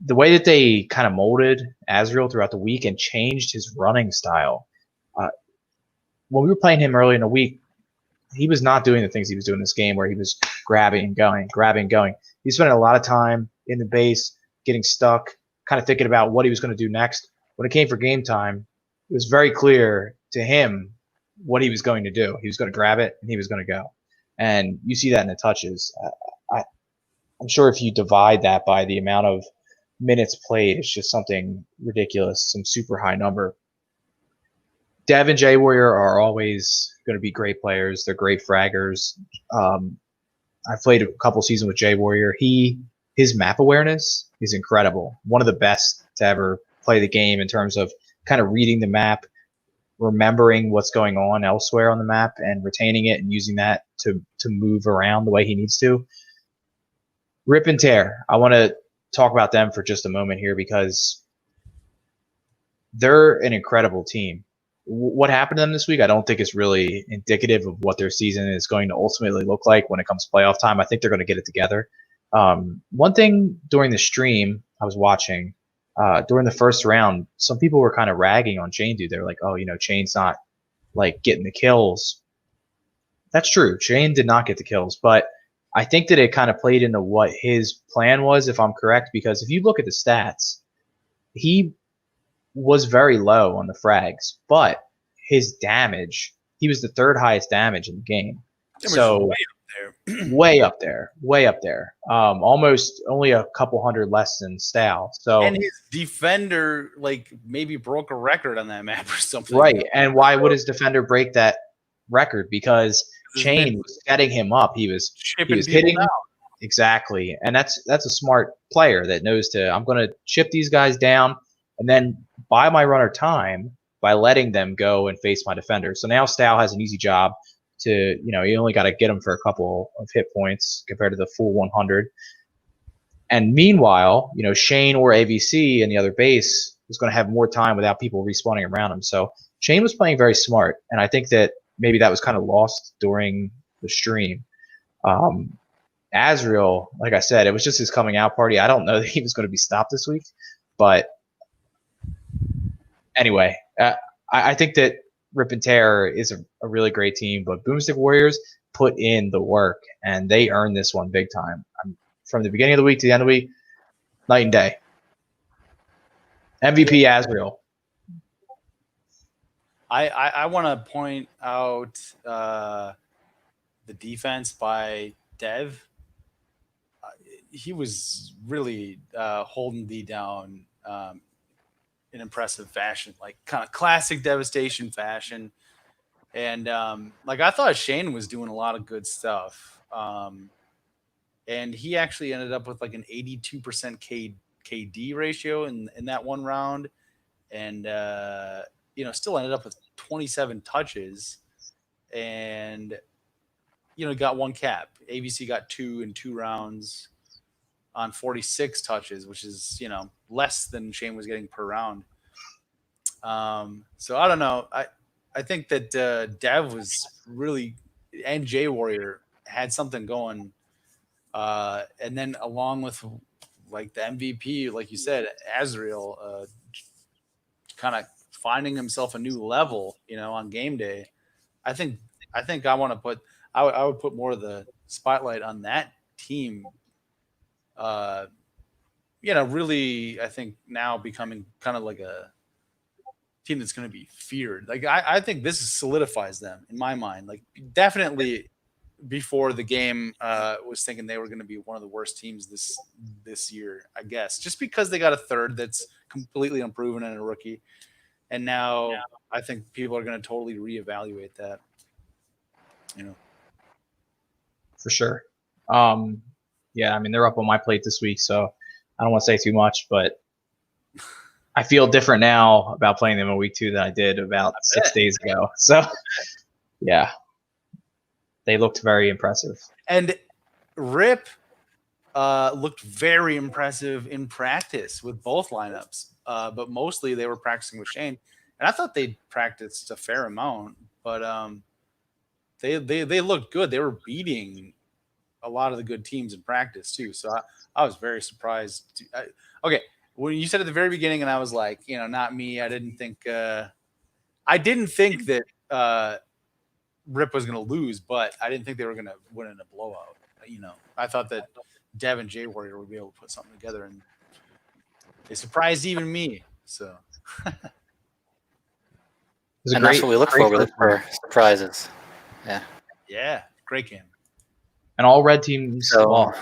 The way that they kind of molded Azrael throughout the week and changed his running style. When we were playing him early in the week, he was not doing the things he was doing in this game where he was grabbing and going. He was spending a lot of time in the base, getting stuck, kind of thinking about what he was going to do next. When it came for game time, it was very clear to him what he was going to do. He was going to grab it, and he was going to go. And you see that in the touches. I'm sure if you divide that by the amount of minutes played, it's just something ridiculous, some super high number. Dev and J Warrior are always going to be great players. They're great fraggers. I've played a couple seasons with J Warrior. His map awareness is incredible. One of the best to ever play the game in terms of kind of reading the map, remembering what's going on elsewhere on the map, and retaining it and using that to move around the way he needs to. Rip and Tear. I want to talk about them for just a moment here because they're an incredible team. What happened to them this week, I don't think is really indicative of what their season is going to ultimately look like when it comes to playoff time. I think they're going to get it together. One thing during the stream I was watching, during the first round, some people were kind of ragging on Chain Dude. They're like, oh, Chain's not like getting the kills. That's true. Chain did not get the kills, but I think that it kind of played into what his plan was, if I'm correct, because if you look at the stats, he was very low on the frags, but his damage, he was the third highest damage in the game. So way up there. Almost only a couple hundred less than Stal. So, and his defender maybe broke a record on that map or something. Right. And why would his defender break that record? Because Chain was setting him up. He was hitting down. Exactly. And that's a smart player that knows I'm going to chip these guys down and then buy my runner time by letting them go and face my defender. So now Stal has an easy job to, you only got to get him for a couple of hit points compared to the full 100. And meanwhile, Shane or AVC in the other base was going to have more time without people respawning around him. So Shane was playing very smart. And I think that maybe that was kind of lost during the stream. Azrael, like I said, it was just his coming out party. I don't know that he was going to be stopped this week, but anyway, I think that Rip and Tear is a really great team, but Boomstick Warriors put in the work, and they earned this one big time. From the beginning of the week to the end of the week, night and day. MVP Azrael. I want to point out the defense by Dev. He was really holding D down in impressive fashion, like kind of classic Devastation fashion. And I thought Shane was doing a lot of good stuff. And he actually ended up with an 82% KD ratio in that one round. And, still ended up with 27 touches and, got one cap. ABC got 2 in 2 rounds on 46 touches, which is, less than Shane was getting per round. So I don't know. I think that Dev was really, and J Warrior had something going. And then along with the MVP, like you said, Azrael, kind of finding himself a new level, on game day. I think I want to put, I would put more of the spotlight on that team. Really, I think now becoming kind of like a team that's going to be feared. I think this solidifies them in my mind. Definitely before the game, was thinking they were going to be one of the worst teams this year, I guess, just because they got a third that's completely unproven and a rookie. And now I think people are going to totally reevaluate that. For sure. Yeah, I mean, they're up on my plate this week, so I don't want to say too much, but I feel different now about playing them in week 2 than I did about 6 days ago. So, yeah, they looked very impressive. And Rip looked very impressive in practice with both lineups. but mostly they were practicing with Shane. And I thought they practiced a fair amount, but they looked good. They were beating a lot of the good teams in practice too. So I was very surprised. Okay, when you said at the very beginning, and I was like, not me. I didn't think that Rip was going to lose, but I didn't think they were going to win in a blowout. I thought that Dev and J Warrior would be able to put something together, and they surprised even me. So. And that's what we look for. We look for surprises. Yeah. Yeah. Great game. And all red teams. So, well,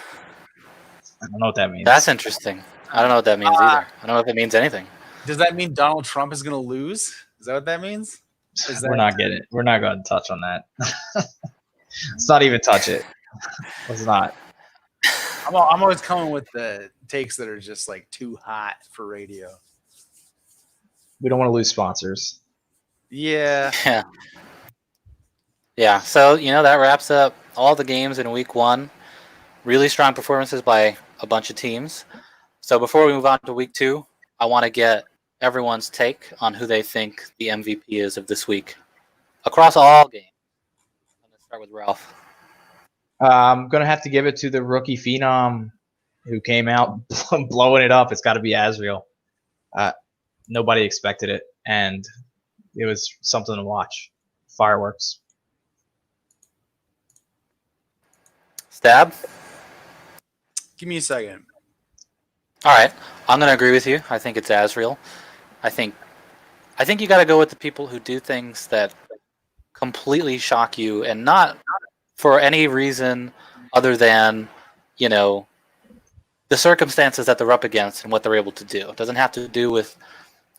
I don't know what that means. That's interesting. I don't know what that means either. I don't know if it means anything. Does that mean Donald Trump is going to lose? Is that what that means? We're not getting it. We're not going to touch on that. Let's not even touch it. Let's not. I'm always coming with the takes that are just like too hot for radio. We don't want to lose sponsors. Yeah. Yeah. So, that wraps up all the games in week 1. Really strong performances by a bunch of teams. So before we move on to week 2, I want to get everyone's take on who they think the MVP is of this week across all games. I'm going to start with Ralph. I'm going to have to give it to the rookie phenom who came out blowing it up. It's got to be Azriel. Nobody expected it, and it was something to watch. Fireworks. Stab? Give me a second. All right. I'm going to agree with you. I think it's Azriel. I think you got to go with the people who do things that completely shock you, and not for any reason other than, the circumstances that they're up against and what they're able to do. It doesn't have to do with,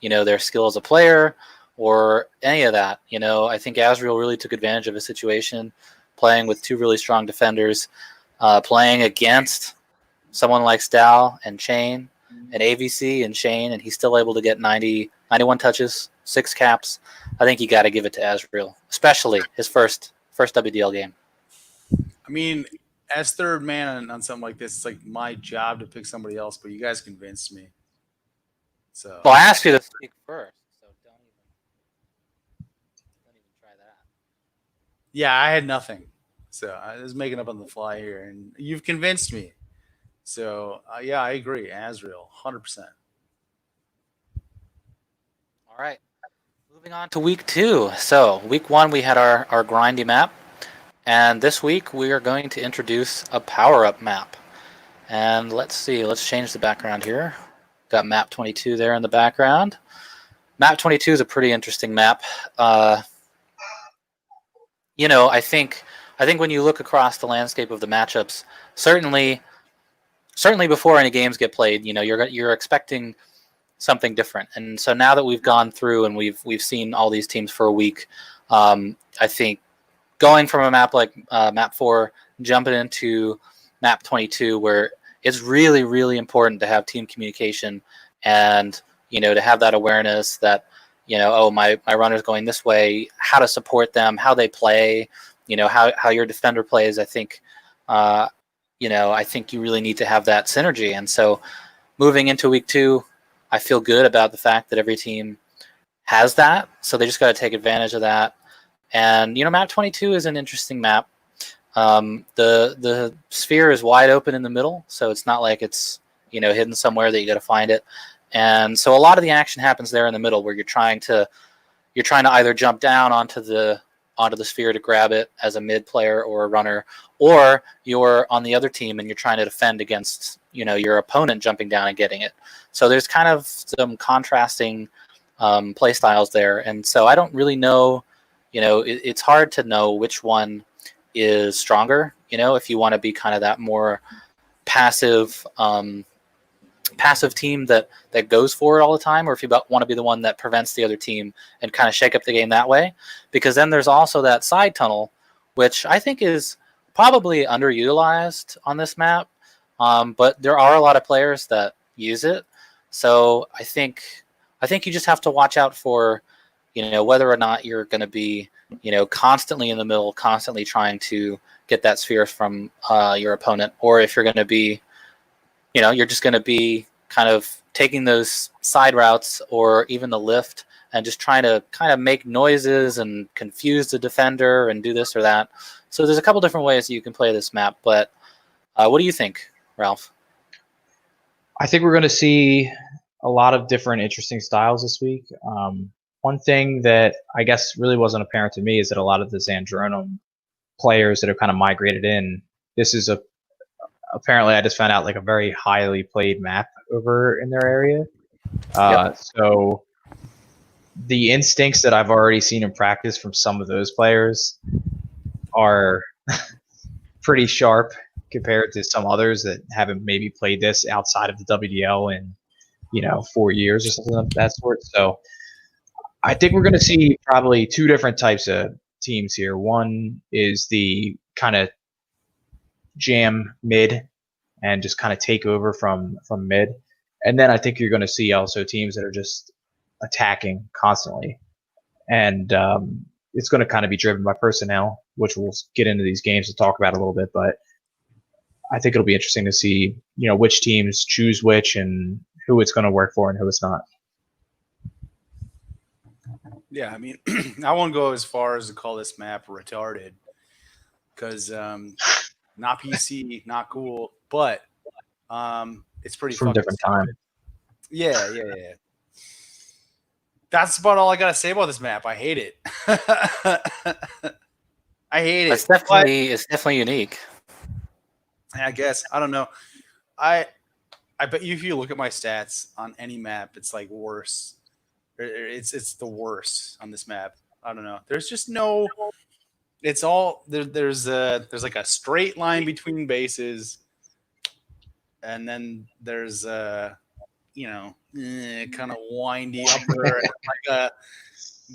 their skill as a player or any of that. I think Azriel really took advantage of a situation, playing with 2 really strong defenders, playing against someone like Stal and Shane and AVC and Shane, and he's still able to get 91 touches, 6 caps. I think you got to give it to Azriel, especially his first WDL game. I mean, as third man on something like this, it's like my job to pick somebody else, but you guys convinced me. So. Well, I asked you to speak first, so don't even try that. Yeah, I had nothing, so I was making up on the fly here, and you've convinced me. So yeah, I agree. Azriel, 100%. All right, moving on to week 2. So week 1, we had our grindy map. And this week, we are going to introduce a power-up map. And let's see. Let's change the background here. Got map 22 there in the background. Map 22 is a pretty interesting map. I think when you look across the landscape of the matchups, certainly before any games get played, you're expecting something different. And so now that we've gone through and we've seen all these teams for a week, I think going from a map like map 4, jumping into map 22, where it's really, really important to have team communication and, to have that awareness that, my runner's going this way, how to support them, how they play, how your defender plays. I think, I think you really need to have that synergy. And so moving into week 2, I feel good about the fact that every team has that. So they just got to take advantage of that. And, map 22 is an interesting map. The sphere is wide open in the middle, so it's not like it's, hidden somewhere that you got to find it. And so a lot of the action happens there in the middle, where you're trying to either jump down onto the sphere to grab it as a mid player or a runner, or you're on the other team and you're trying to defend against, your opponent jumping down and getting it. So there's kind of some contrasting play styles there. And so I don't really know. It's hard to know which one is stronger, if you want to be kind of that more passive team that goes for it all the time, or if you want to be the one that prevents the other team and kind of shake up the game that way. Because then there's also that side tunnel, which I think is probably underutilized on this map, but there are a lot of players that use it. So I think you just have to watch out for whether or not you're going to be, constantly in the middle, constantly trying to get that sphere from your opponent, or if you're going to be, you're just going to be kind of taking those side routes or even the lift and just trying to kind of make noises and confuse the defender and do this or that. So there's a couple different ways that you can play this map, but what do you think, Ralph? I think we're going to see a lot of different interesting styles this week. One thing that I guess really wasn't apparent to me is that a lot of the Zandronum players that have kind of migrated in, this is apparently I just found out like a very highly played map over in their area. Yep. So the instincts that I've already seen in practice from some of those players are pretty sharp compared to some others that haven't maybe played this outside of the WDL in 4 years or something of that sort. So I think we're going to see probably two different types of teams here. One is the kind of jam mid and just kind of take over from mid. And then I think you're going to see also teams that are just attacking constantly. And it's going to kind of be driven by personnel, which we'll get into these games to talk about a little bit. But I think it'll be interesting to see, which teams choose which and who it's going to work for and who it's not. Yeah, I mean, I won't go as far as to call this map retarded because not PC, not cool, but it's pretty from a different time. Yeah. That's about all I gotta say about this map. I hate it. I hate it. It's definitely unique. I guess I don't know. I bet you if you look at my stats on any map, it's like worse. It's the worst on this map. I don't know. There's just no. It's all there. There's like a straight line between bases, and then there's kind of windy upper and like a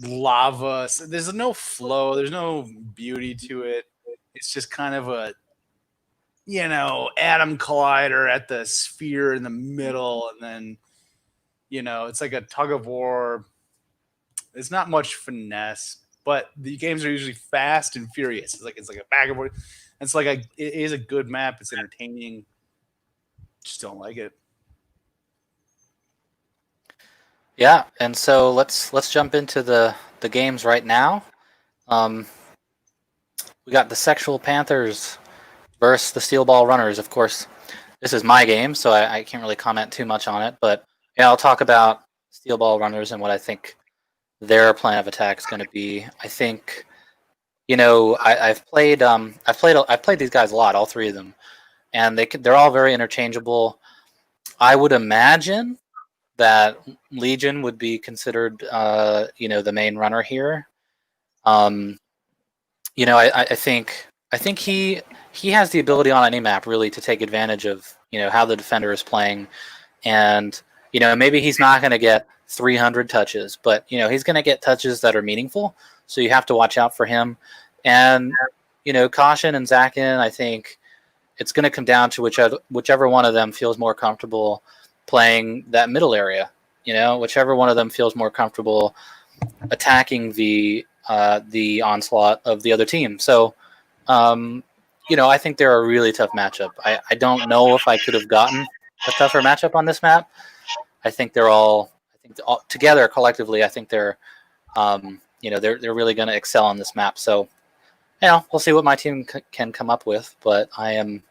lava. So there's no flow. There's no beauty to it. It's just kind of a atom collider at the sphere in the middle, and then it's like a tug of war. It's not much finesse, but the games are usually fast and furious. It's like a back and forth. It's like it is a good map. It's entertaining. Just don't like it. Yeah, and so let's jump into the games right now. We got the Sexual Panthers versus the Steel Ball Runners. Of course, this is my game, so I can't really comment too much on it. But yeah, I'll talk about Steel Ball Runners and what I think their plan of attack is going to be. I think, I've played these guys a lot, all three of them, and they're all very interchangeable. I would imagine that Legion would be considered, the main runner here. I think he has the ability on any map really to take advantage of how the defender is playing, and maybe he's not going to get 300 touches, but he's going to get touches that are meaningful. So you have to watch out for him. And Caution and Zakin, I think it's going to come down to whichever one of them feels more comfortable playing that middle area. Whichever one of them feels more comfortable attacking the onslaught of the other team. So, I think they're a really tough matchup. I don't know if I could have gotten a tougher matchup on this map. I think all together collectively, I think they're they're really going to excel on this map. So, we'll see what my team can come up with. But I'm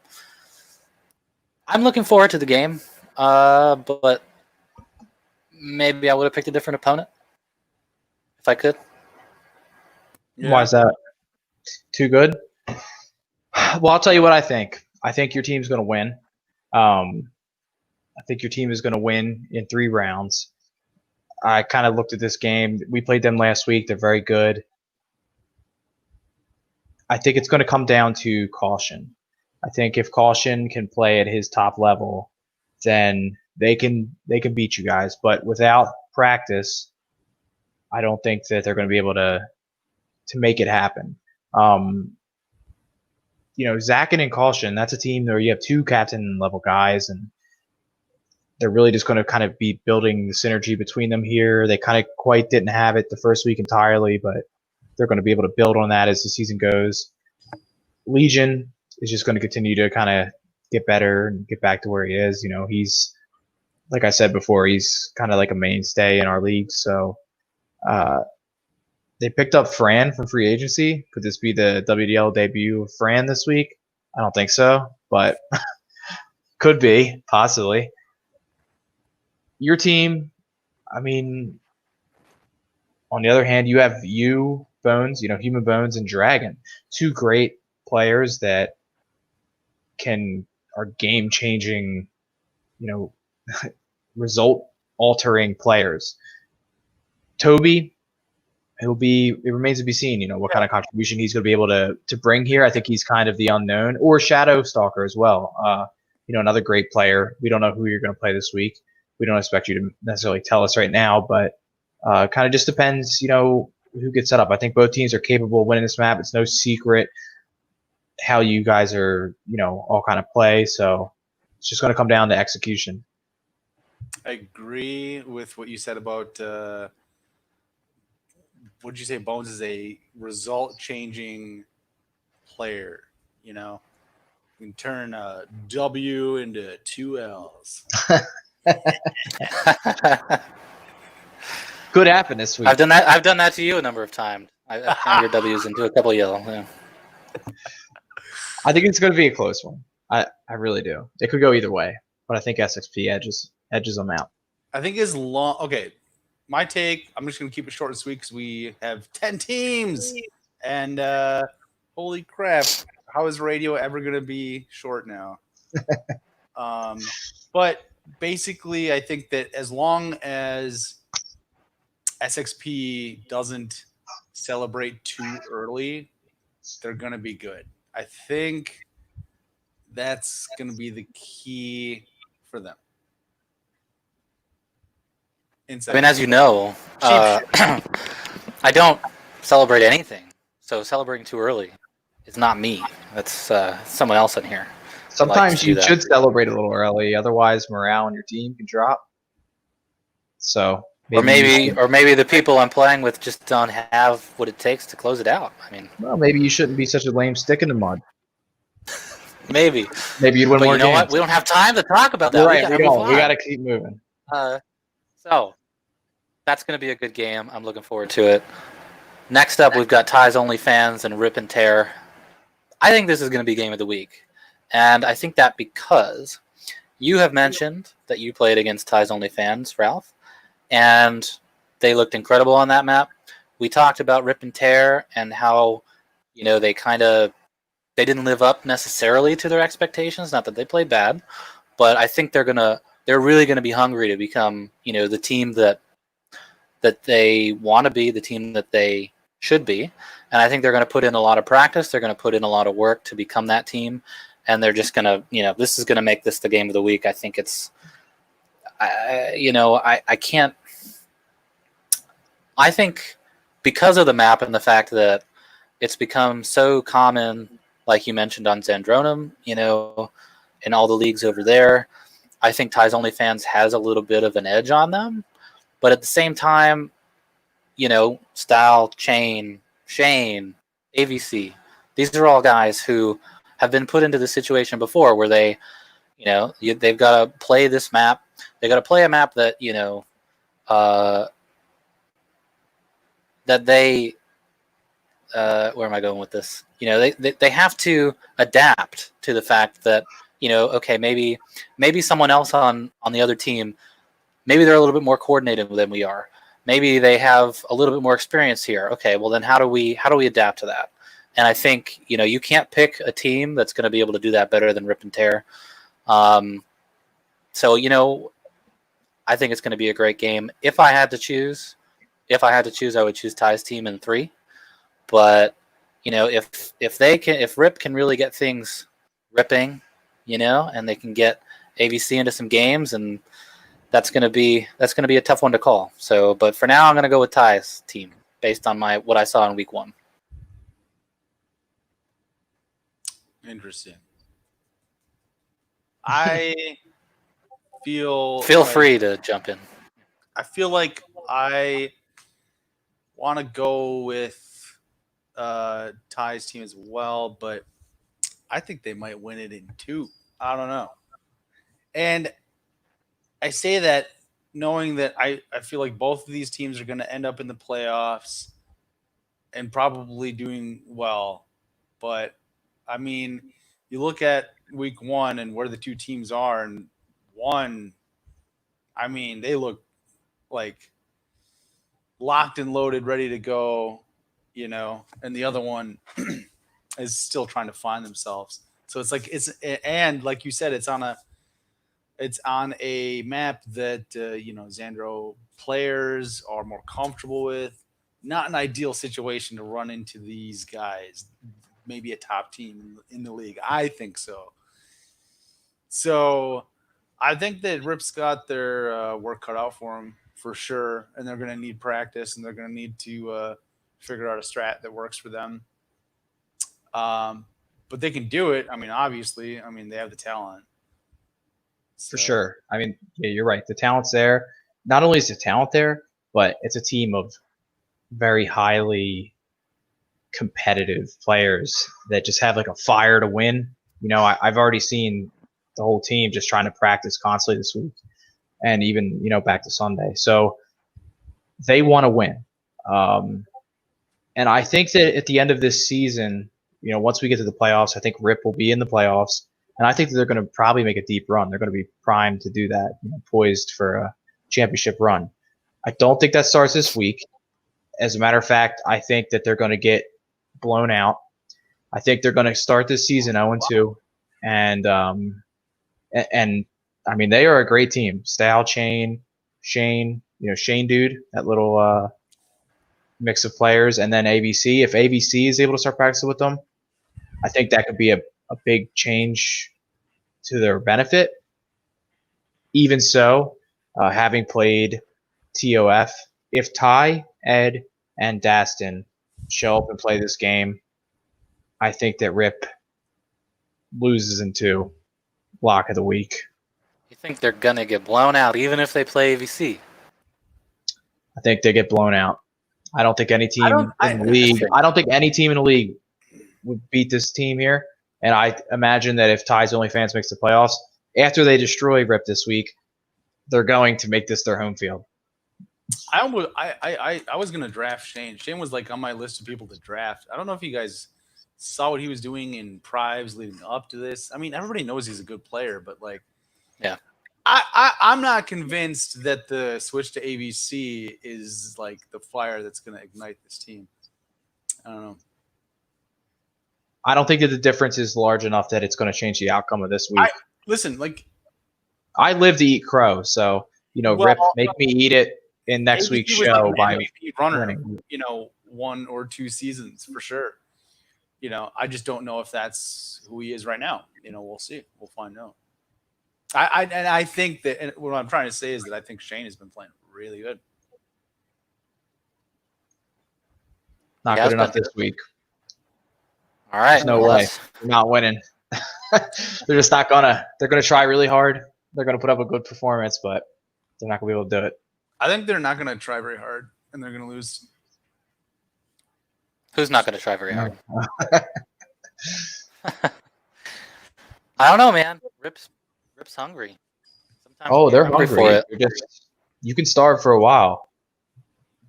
looking forward to the game. But maybe I would have picked a different opponent if I could. Yeah. Why is that? Too good? Well, I'll tell you what I think. I think your team's going to win. I think your team is going to win in 3 rounds. I kind of looked at this game. We played them last week. They're very good. I think it's going to come down to Caution. I think if Caution can play at his top level, then they can beat you guys. But without practice, I don't think that they're going to be able to make it happen. Zakin and Caution, that's a team where you have 2 captain level guys, and they're really just going to kind of be building the synergy between them here. They kind of quite didn't have it the first week entirely, but they're going to be able to build on that as the season goes. Legion is just going to continue to kind of get better and get back to where he is. like I said before, he's kind of like a mainstay in our league. So they picked up Fran from free agency. Could this be the WDL debut of Fran this week? I don't think so, but could be, possibly. Your team, I mean, on the other hand, you have Bones, Human Bones and Dragon, two great players that are game changing, result altering players. Toby, it remains to be seen, what kind of contribution he's going to be able to bring here. I think he's kind of the unknown, or Shadow Stalker as well. Another great player. We don't know who you're going to play this week. We don't expect you to necessarily tell us right now, but kind of just depends, who gets set up. I think both teams are capable of winning this map. It's no secret how you guys are, all kind of play. So it's just going to come down to execution. I agree with what you said about what did you say? Bones is a result-changing player. You can turn a W into two L's. Could happen this week. I've done that to you a number of times. I've turned your W's into a couple yellow. Yeah. I think it's going to be a close one. I really do. It could go either way, but I think SXP edges them out. I think okay. My take, I'm just going to keep it short and sweet because we have 10 teams. And holy crap, how is radio ever going to be short now? But basically, I think that as long as SXP doesn't celebrate too early, they're going to be good. I think that's going to be the key for them. I mean, as you know, I don't celebrate anything. So celebrating too early is not me. That's someone else in here. Sometimes you should celebrate a little early, otherwise morale on your team can drop. So maybe the people I'm playing with just don't have what it takes to close it out. I mean, well, maybe you shouldn't be such a lame stick in the mud. Maybe you'd win more games. You know what? We don't have time to talk about that. Right, we don't. We got to keep moving. So that's going to be a good game. I'm looking forward to it. Next up, we've got Ty's OnlyFans and Rip and Tear. I think this is going to be game of the week. And I think that because you have mentioned that you played against Ty's OnlyFans, Ralph, and they looked incredible on that map. We talked about Rip and Tear and how, they didn't live up necessarily to their expectations. Not that they played bad, but I think they're really going to be hungry to become, the team that they want to be, the team that they should be. And I think they're going to put in a lot of practice. They're going to put in a lot of work to become that team. And they're just going to, this is going to make this the game of the week. I think it's, I think because of the map and the fact that it's become so common, like you mentioned on Zandronum, in all the leagues over there, I think Ty's OnlyFans has a little bit of an edge on them. But at the same time, Style, Chain, Shane, AVC, these are all guys who have been put into the situation before where they, they've got to play this map. They got to play a map that, that they, where am I going with this? They have to adapt to the fact that, okay, maybe someone else on the other team, maybe they're a little bit more coordinated than we are. Maybe they have a little bit more experience here. Okay, well then how do we adapt to that? And I think, you can't pick a team that's going to be able to do that better than Rip and Tear. So, I think it's going to be a great game. If I had to choose, I would choose Ty's team in 3. But, if Rip can really get things ripping, and they can get AVC into some games, and that's going to be a tough one to call. So, but for now, I'm going to go with Ty's team based on what I saw in week 1. Interesting. I feel free to jump in. I feel like I want to go with Ty's team as well, but I think they might win it in 2. I don't know. And I say that knowing that I feel like both of these teams are going to end up in the playoffs and probably doing well. But I mean, you look at week one and where the two teams are, and one, I mean, they look like locked and loaded, ready to go, and the other one is still trying to find themselves. So it's like and like you said, it's on a map that Xandro players are more comfortable with. Not an ideal situation to run into these guys. Maybe a top team in the league. I think so. So I think that Rip's got their work cut out for them for sure, and they're going to need practice, and they're going to need to figure out a strat that works for them. But they can do it. I mean, obviously, they have the talent. For sure. I mean, yeah, you're right. The talent's there. Not only is the talent there, but it's a team of very highly competitive players that just have like a fire to win. I've already seen the whole team just trying to practice constantly this week, and even back to Sunday. So they want to win, and I think that at the end of this season, once we get to the playoffs, I think Rip will be in the playoffs, and I think that they're going to probably make a deep run. They're going to be primed to do that, poised for a championship run. I don't think that starts this week. As a matter of fact, I think that they're going to get blown out. I think they're going to start this season 0-2, and I mean, they are a great team. Stal, Shane, Shane dude, that little mix of players, and then ABC. If ABC is able to start practicing with them, I think that could be a big change to their benefit. Even so, having played TOF, if Ty, Ed, and Daston show up and play this game, I think that Rip loses in 2. Block of the week. You think they're going to get blown out even if they play ABC? I think they get blown out. I don't think any team in the league. I don't think any team in the league would beat this team here. And I imagine that if Ty's OnlyFans makes the playoffs, after they destroy Rip this week, they're going to make this their home field. I was going to draft Shane. Shane was like on my list of people to draft. I don't know if you guys saw what he was doing in Prives leading up to this. I mean, everybody knows he's a good player, but like, yeah, I'm not convinced that the switch to ABC is like the fire that's going to ignite this team. I don't know. I don't think that the difference is large enough that it's going to change the outcome of this week. Listen, like, I live to eat crow, so Rip, make me eat it in next week's show by runner, winning. 1 or 2 seasons for sure. I just don't know if that's who he is right now. We'll see. We'll find out. I think that, and what I'm trying to say is that I think Shane has been playing really good. Not good enough this week. All right. There's no way. They're not winning. They're just not gonna. They're gonna try really hard. They're gonna put up a good performance, but they're not gonna be able to do it. I think they're not gonna try very hard, and they're gonna lose. Who's not gonna try very hard? I don't know, man. Rip's hungry. Sometimes they're hungry for it. You can starve for a while,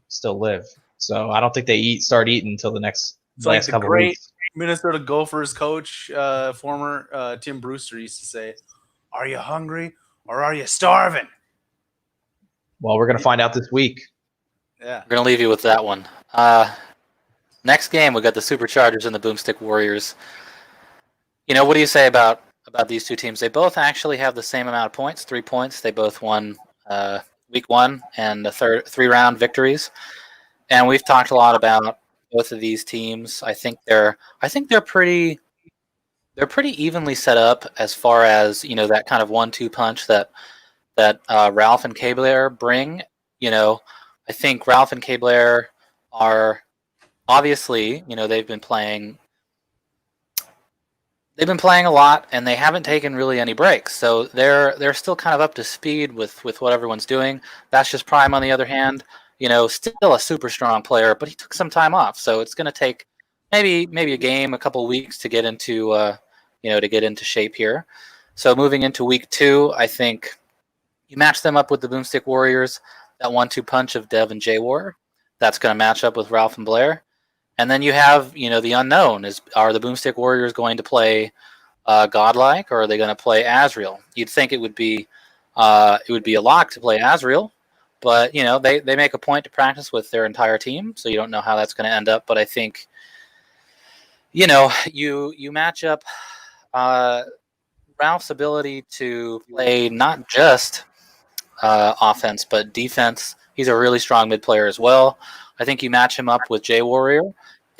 still live. So I don't think they start eating until the next couple weeks. Minnesota Gophers coach, former Tim Brewster used to say, "Are you hungry or are you starving?" Well, we're gonna find out this week. Yeah, we're gonna leave you with that one. Next game, we got the Superchargers and the Boomstick Warriors. What do you say about these two teams? They both actually have the same amount of points, 3 points. They both won week 1 and the 3-round victories. And we've talked a lot about both of these teams. I think they're pretty evenly set up as far as that kind of 1-2 punch that Ralph and K-Blair bring. I think Ralph and K-Blair are obviously they've been playing a lot, and they haven't taken really any breaks. So they're still kind of up to speed with what everyone's doing. That's just Prime, on the other hand, still a super strong player, but he took some time off. So it's going to take maybe a game, a couple of weeks to get into shape here. So moving into week 2, I think You match them up with the Boomstick Warriors, that 1-2 punch of Dev and J-War. That's going to match up with Ralph and Blair. And then you have, the unknown. Are the Boomstick Warriors going to play Godlike, or are they going to play Azrael? You'd think it would be a lock to play Azrael, but they make a point to practice with their entire team, so you don't know how that's going to end up. But I think you match up Ralph's ability to play not just offense but defense. He's a really strong mid player as well. I think you match him up with J Warrior,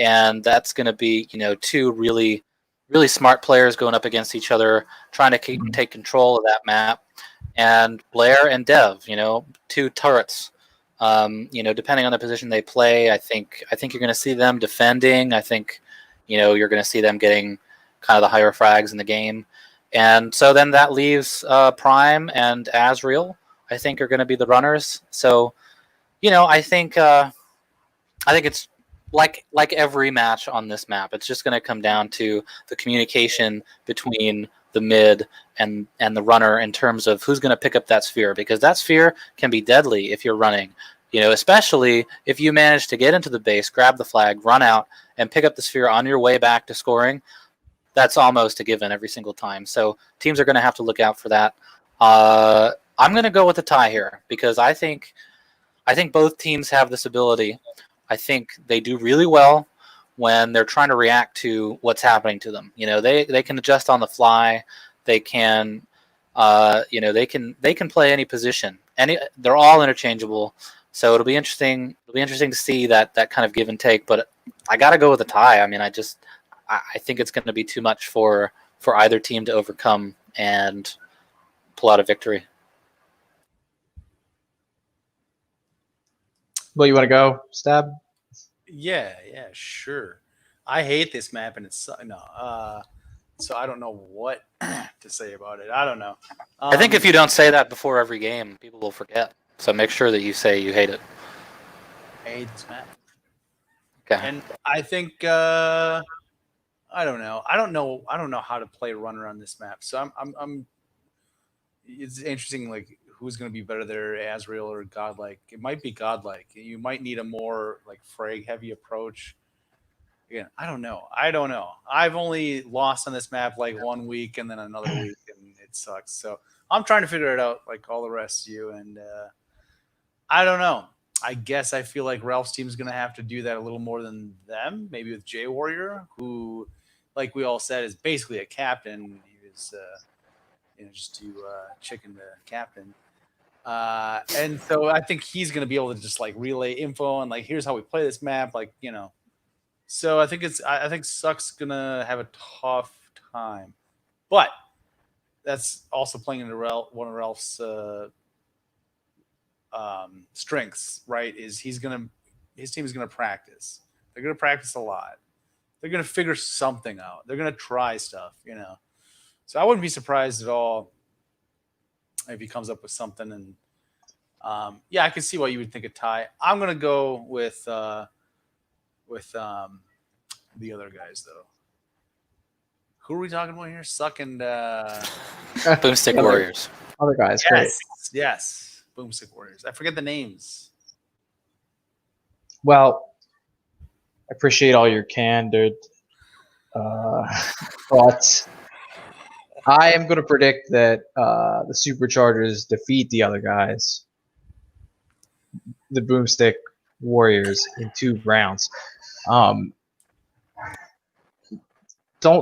and that's going to be two really really smart players going up against each other, trying to take control of that map. And Blair and Dev, two turrets. Depending on the position they play, I think you're going to see them defending. I think, you're going to see them getting kind of the higher frags in the game. And so then that leaves Prime and Azrael, I think, are going to be the runners. So, I think it's like every match on this map. It's just going to come down to the communication between the mid and the runner in terms of who's going to pick up that sphere, because that sphere can be deadly if you're running, especially if you manage to get into the base, grab the flag, run out, and pick up the sphere on your way back to scoring. That's almost a given every single time. So teams are going to have to look out for that. I'm going to go with a tie here because I think both teams have this ability. I think they do really well when they're trying to react to what's happening to them. They can adjust on the fly. They can, they can play any position. They're all interchangeable. So it'll be interesting. It'll be interesting to see that kind of give and take. But I got to go with a tie. I mean, I think it's going to be too much for either team to overcome and pull out a victory. Well, you want to go, Stab? Yeah, sure. I hate this map, and it's so I don't know what to say about it. I don't know. I think if you don't say that before every game, people will forget. So make sure that you say you hate it. I hate this map. Okay. And I think I don't know. I don't know how to play runner on this map. So I'm. It's interesting, like, who's going to be better there, Azrael or Godlike? It might be Godlike. You might need a more frag heavy approach. Again, I don't know. I've only lost on this map 1 week and then another week, and it sucks. So I'm trying to figure it out like all the rest of you, and I don't know. I guess I feel like Ralph's team is going to have to do that a little more than them, maybe with J Warrior, who, like we all said, is basically a captain. He was just to chicken the captain. And so I think he's going to be able to just relay info and here's how we play this map, So I think Suck's going to have a tough time, but that's also playing into one of Ralph's strengths, right? Is his team is going to practice. They're going to practice a lot. They're going to figure something out. They're going to try stuff, So I wouldn't be surprised at all if he comes up with something. And I can see why you would think a tie. I'm gonna go with the other guys though. Who are we talking about here? Suck and Boomstick Warriors. Other guys, yes, Boomstick Warriors. I forget the names. Well, I appreciate all your candor, but I am going to predict that the Superchargers defeat the other guys, the Boomstick Warriors, in 2 rounds. Don't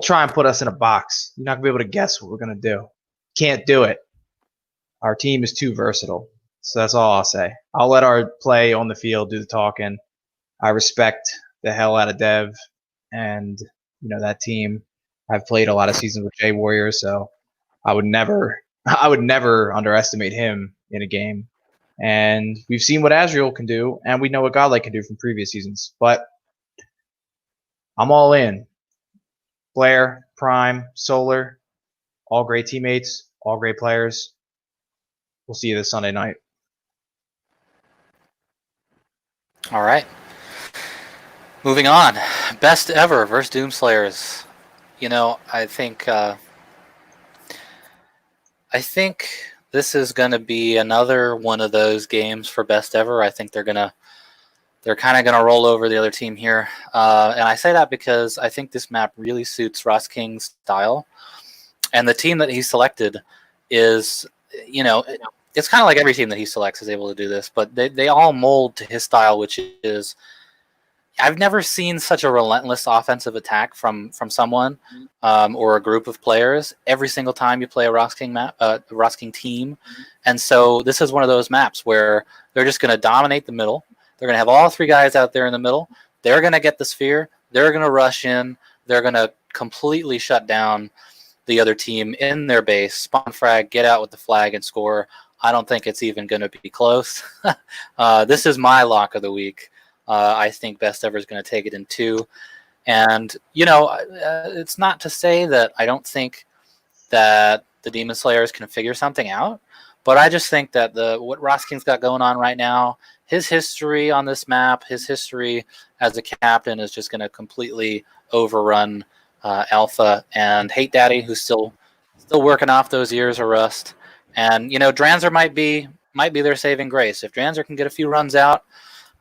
try and put us in a box. You're not going to be able to guess what we're going to do. Can't do it. Our team is too versatile. So that's all I'll say. I'll let our play on the field do the talking. I respect the hell out of Dev and that team. I've played a lot of seasons with J Warrior, so I would never underestimate him in a game. And we've seen what Azrael can do, and we know what Godlike can do from previous seasons. But I'm all in. Blair, Prime, Solar, all great teammates, all great players. We'll see you this Sunday night. All right. Moving on. Best ever versus I think the this is going to be another one of those games for best ever. I think they're kind of going to roll over the other team here. And I say that because I think this map really suits Ross King's style. And the team that he selected is, it's kind of like every team that he selects is able to do this, but they all mold to his style, which is, I've never seen such a relentless offensive attack from someone or a group of players every single time you play a Ross King team. And so this is one of those maps where they're just going to dominate the middle. They're going to have all three guys out there in the middle. They're going to get the sphere. They're going to rush in. They're going to completely shut down the other team in their base, spawn frag, get out with the flag, and score. I don't think it's even going to be close. This is my lock of the week. I think Best Ever is going to take it in 2. And, it's not to say that I don't think that the Demon Slayers can figure something out, but I just think that what Ross King's got going on right now, his history on this map, his history as a captain is just going to completely overrun Alpha and Hate Daddy, who's still working off those years of rust. And, Dranzer might be their saving grace. If Dranzer can get a few runs out,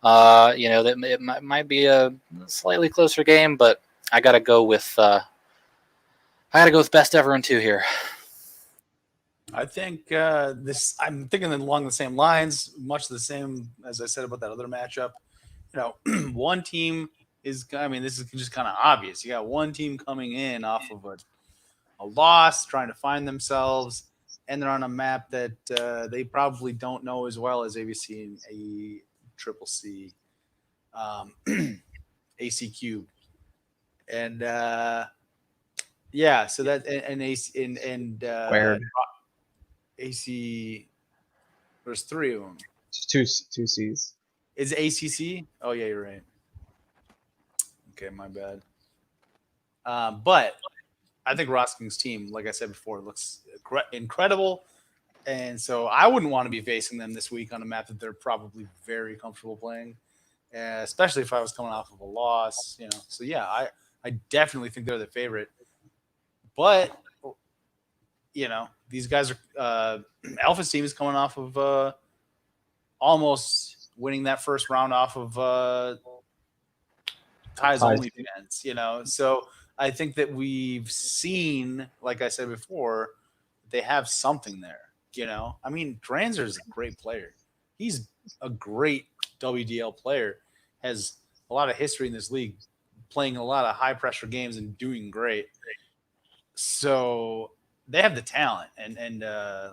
that it might be a slightly closer game, but I got to go with Best Ever in 2 here. I think I'm thinking along the same lines, much the same as I said about that other matchup. One team this is just kind of obvious. You got one team coming in off of a loss, trying to find themselves, and they're on a map that they probably don't know as well as ABC and a Triple C, AC Cube, and so that and AC and Weird. AC. There's 3 of them. Two C's. Is it ACC? Oh yeah, you're right. Okay, my bad. But I think Ross King's team, like I said before, looks incredible. And so I wouldn't want to be facing them this week on a map that they're probably very comfortable playing, especially if I was coming off of a loss. So yeah, I definitely think they're the favorite. But these guys are Alpha's team is coming off of almost winning that first round off of ties only fans. So I think that we've seen, like I said before, they have something there. Dranzer is a great player. He's a great WDL player, has a lot of history in this league, playing a lot of high pressure games and doing great. So they have the talent, and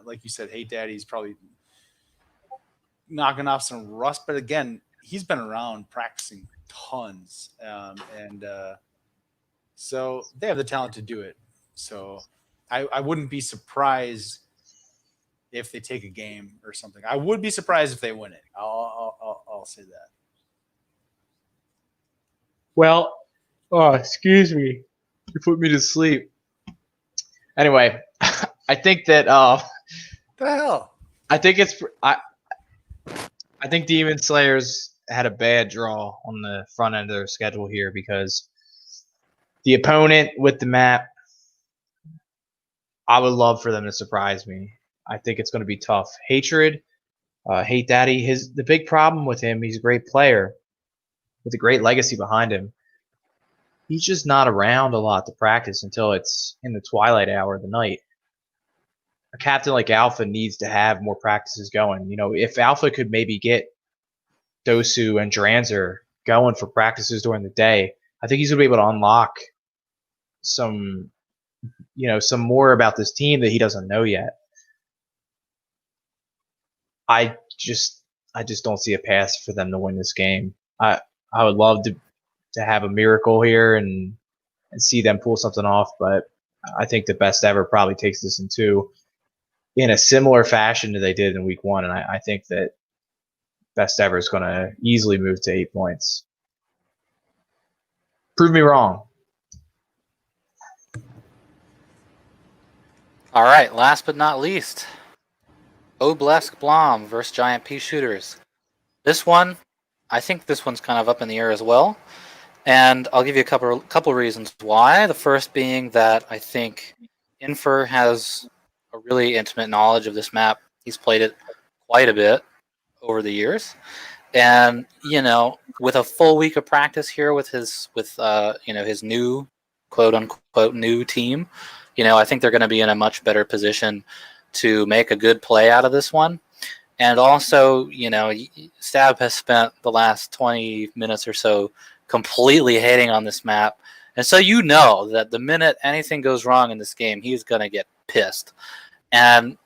like you said, Hate Daddy's probably knocking off some rust. But again, he's been around practicing tons, and so they have the talent to do it. So I wouldn't be surprised if they take a game or something. I would be surprised if they win it. I'll say that. Well, excuse me. You put me to sleep. Anyway, I think that The hell? I think Demon Slayers had a bad draw on the front end of their schedule here because the opponent with the map, I would love for them to surprise me. I think it's going to be tough. Hatred, Hate Daddy, the big problem with him, he's a great player with a great legacy behind him. He's just not around a lot to practice until it's in the twilight hour of the night. A captain like Alpha needs to have more practices going. If Alpha could maybe get Dosu and Dranzer going for practices during the day, I think he's going to be able to unlock some more about this team that he doesn't know yet. I just don't see a path for them to win this game. I would love to have a miracle here and see them pull something off, but I think the Best Ever probably takes this in 2 in a similar fashion to they did in week 1, and I think that Best Ever is going to easily move to 8 points. Prove me wrong. All right, last but not least, Oblesk Blom versus Giant Pea Shooters. This one, I think this one's kind of up in the air as well, and I'll give you a couple reasons why. The first being that I think Infer has a really intimate knowledge of this map He's played it quite a bit over the years, and with a full week of practice here with his new quote unquote new team, I think they're going to be in a much better position to make a good play out of this one. And also, Stab has spent the last 20 minutes or so completely hating on this map. And so that the minute anything goes wrong in this game, he's going to get pissed. And,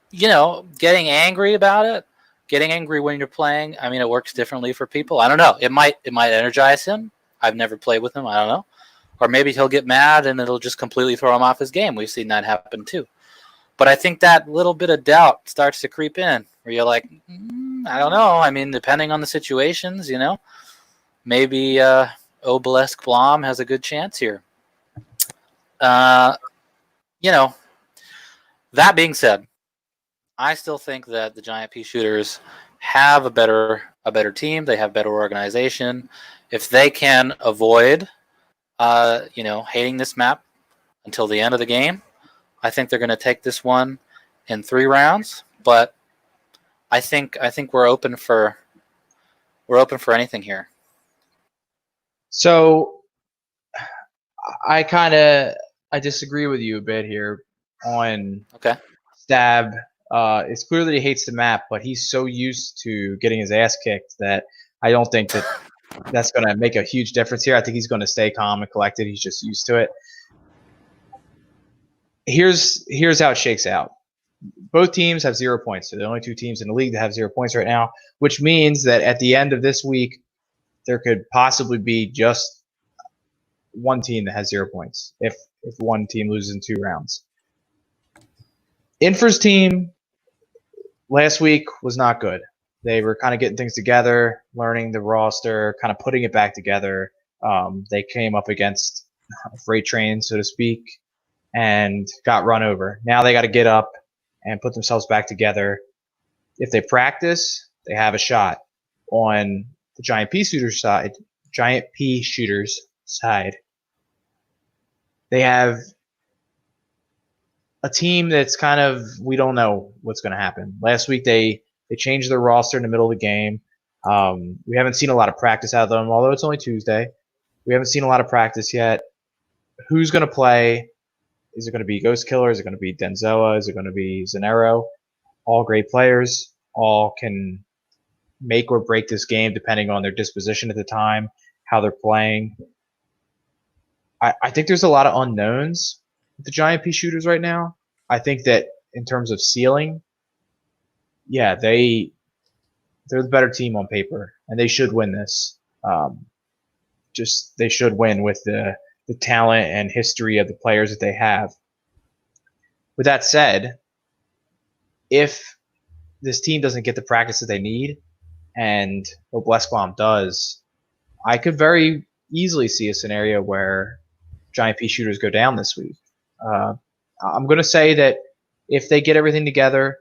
getting angry about it, getting angry when you're playing, I mean, it works differently for people. I don't know. It might energize him. I've never played with him. I don't know. Or maybe he'll get mad and it'll just completely throw him off his game. We've seen that happen too. But I think that little bit of doubt starts to creep in where you're like, I don't know. I mean, depending on the situations, maybe Obelisk Blom has a good chance here. That being said, I still think that the Giant Pea Shooters have a better team. They have better organization. If they can avoid, hating this map until the end of the game, I think they're going to take this one in 3 rounds. But I think we're open for anything here. So I disagree with you a bit here on Stab. It's clear that he hates the map, but he's so used to getting his ass kicked that I don't think that's going to make a huge difference here. I think he's going to stay calm and collected. He's just used to it. Here's how it shakes out. Both teams have 0 points. So the only 2 teams in the league that have 0 points right now, which means that at the end of this week, there could possibly be just one team that has 0 points if one team loses in 2 rounds. Infer's team last week was not good. They were kind of getting things together, learning the roster, kind of putting it back together. They came up against a freight train, so to speak, and got run over. Now they got to get up and put themselves back together. If they practice, they have a shot. On the Giant Pea Shooters side, they have a team that's kind of, we don't know what's going to happen. Last week they changed their roster in the middle of the game. We haven't seen a lot of practice out of them, although it's only Tuesday. We haven't seen a lot of practice yet. Who's going to play? Is it going to be Ghost Killer? Is it going to be Denzoa? Is it going to be Zanero? All great players. All can make or break this game depending on their disposition at the time, how they're playing. I think there's a lot of unknowns with the Giant Pea Shooters right now. I think that in terms of ceiling, yeah, they're the better team on paper, and they should win this. They should win with the talent and history of the players that they have. With that said, if this team doesn't get the practice that they need, and Obleskbaum does, I could very easily see a scenario where Giant Pea Shooters go down this week. I'm going to say that if they get everything together,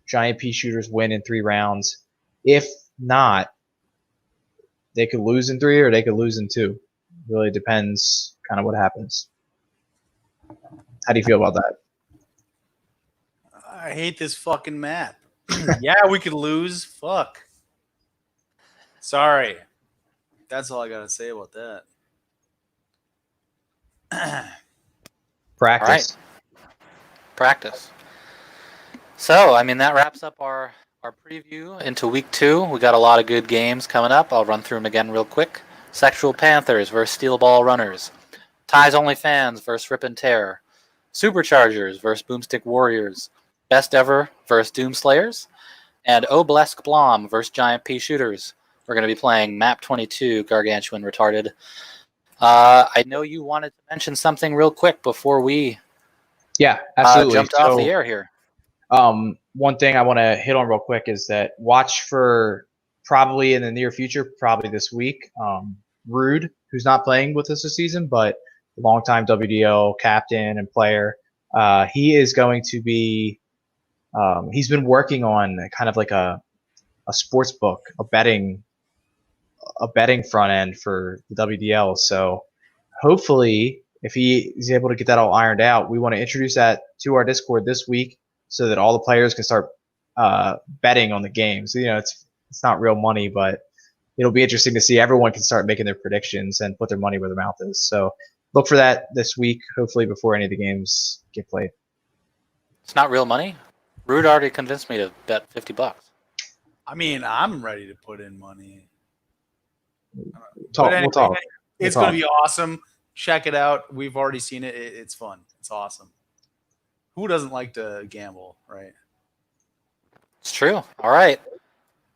Giant Pea Shooters win in 3 rounds. If not, they could lose in 3 or they could lose in 2. Really depends kind of what happens. How do you feel about that? I hate this fucking map. Yeah, we could lose. Fuck. Sorry. That's all I got to say about that. Practice. All right. Practice. So, I mean, that wraps up our preview into week 2. We got a lot of good games coming up. I'll run through them again real quick. Sexual Panthers versus Steel Ball Runners. Ties Only Fans versus Rip and Tear. Superchargers versus Boomstick Warriors. Best Ever versus Doomslayers. And Obelisk Blom versus Giant Pea Shooters. We're going to be playing Map 22, Gargantuan Retarded. I know you wanted to mention something real quick before we absolutely. Jumped off the air here. One thing I want to hit on real quick is that watch for probably in the near future, probably this week, Rude, who's not playing with us this season, but a longtime WDL captain and player. He is going to be he's been working on kind of like a sports book, a betting front end for the WDL. So hopefully if he is able to get that all ironed out, we want to introduce that to our Discord this week so that all the players can start betting on the game. So it's not real money, but it'll be interesting to see. Everyone can start making their predictions and put their money where their mouth is. So look for that this week, hopefully before any of the games get played. It's not real money. Rude already convinced me to bet $50. I mean, I'm ready to put in money. We'll talk. It's going to be awesome. Check it out. We've already seen it. It's fun. It's awesome. Who doesn't like to gamble, right? It's true. All right.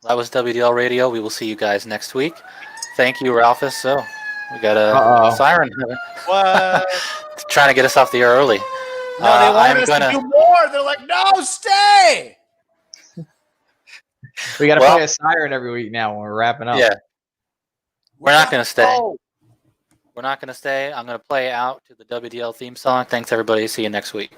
That was WDL Radio. We will see you guys next week. Thank you, Ralphus. So we got a siren. What? Trying to get us off the air early. No, they want us to do more. They're like, no, stay. We got to play a siren every week now when we're wrapping up. Yeah. We're not going to stay. We're not going to stay. I'm going to play out to the WDL theme song. Thanks, everybody. See you next week.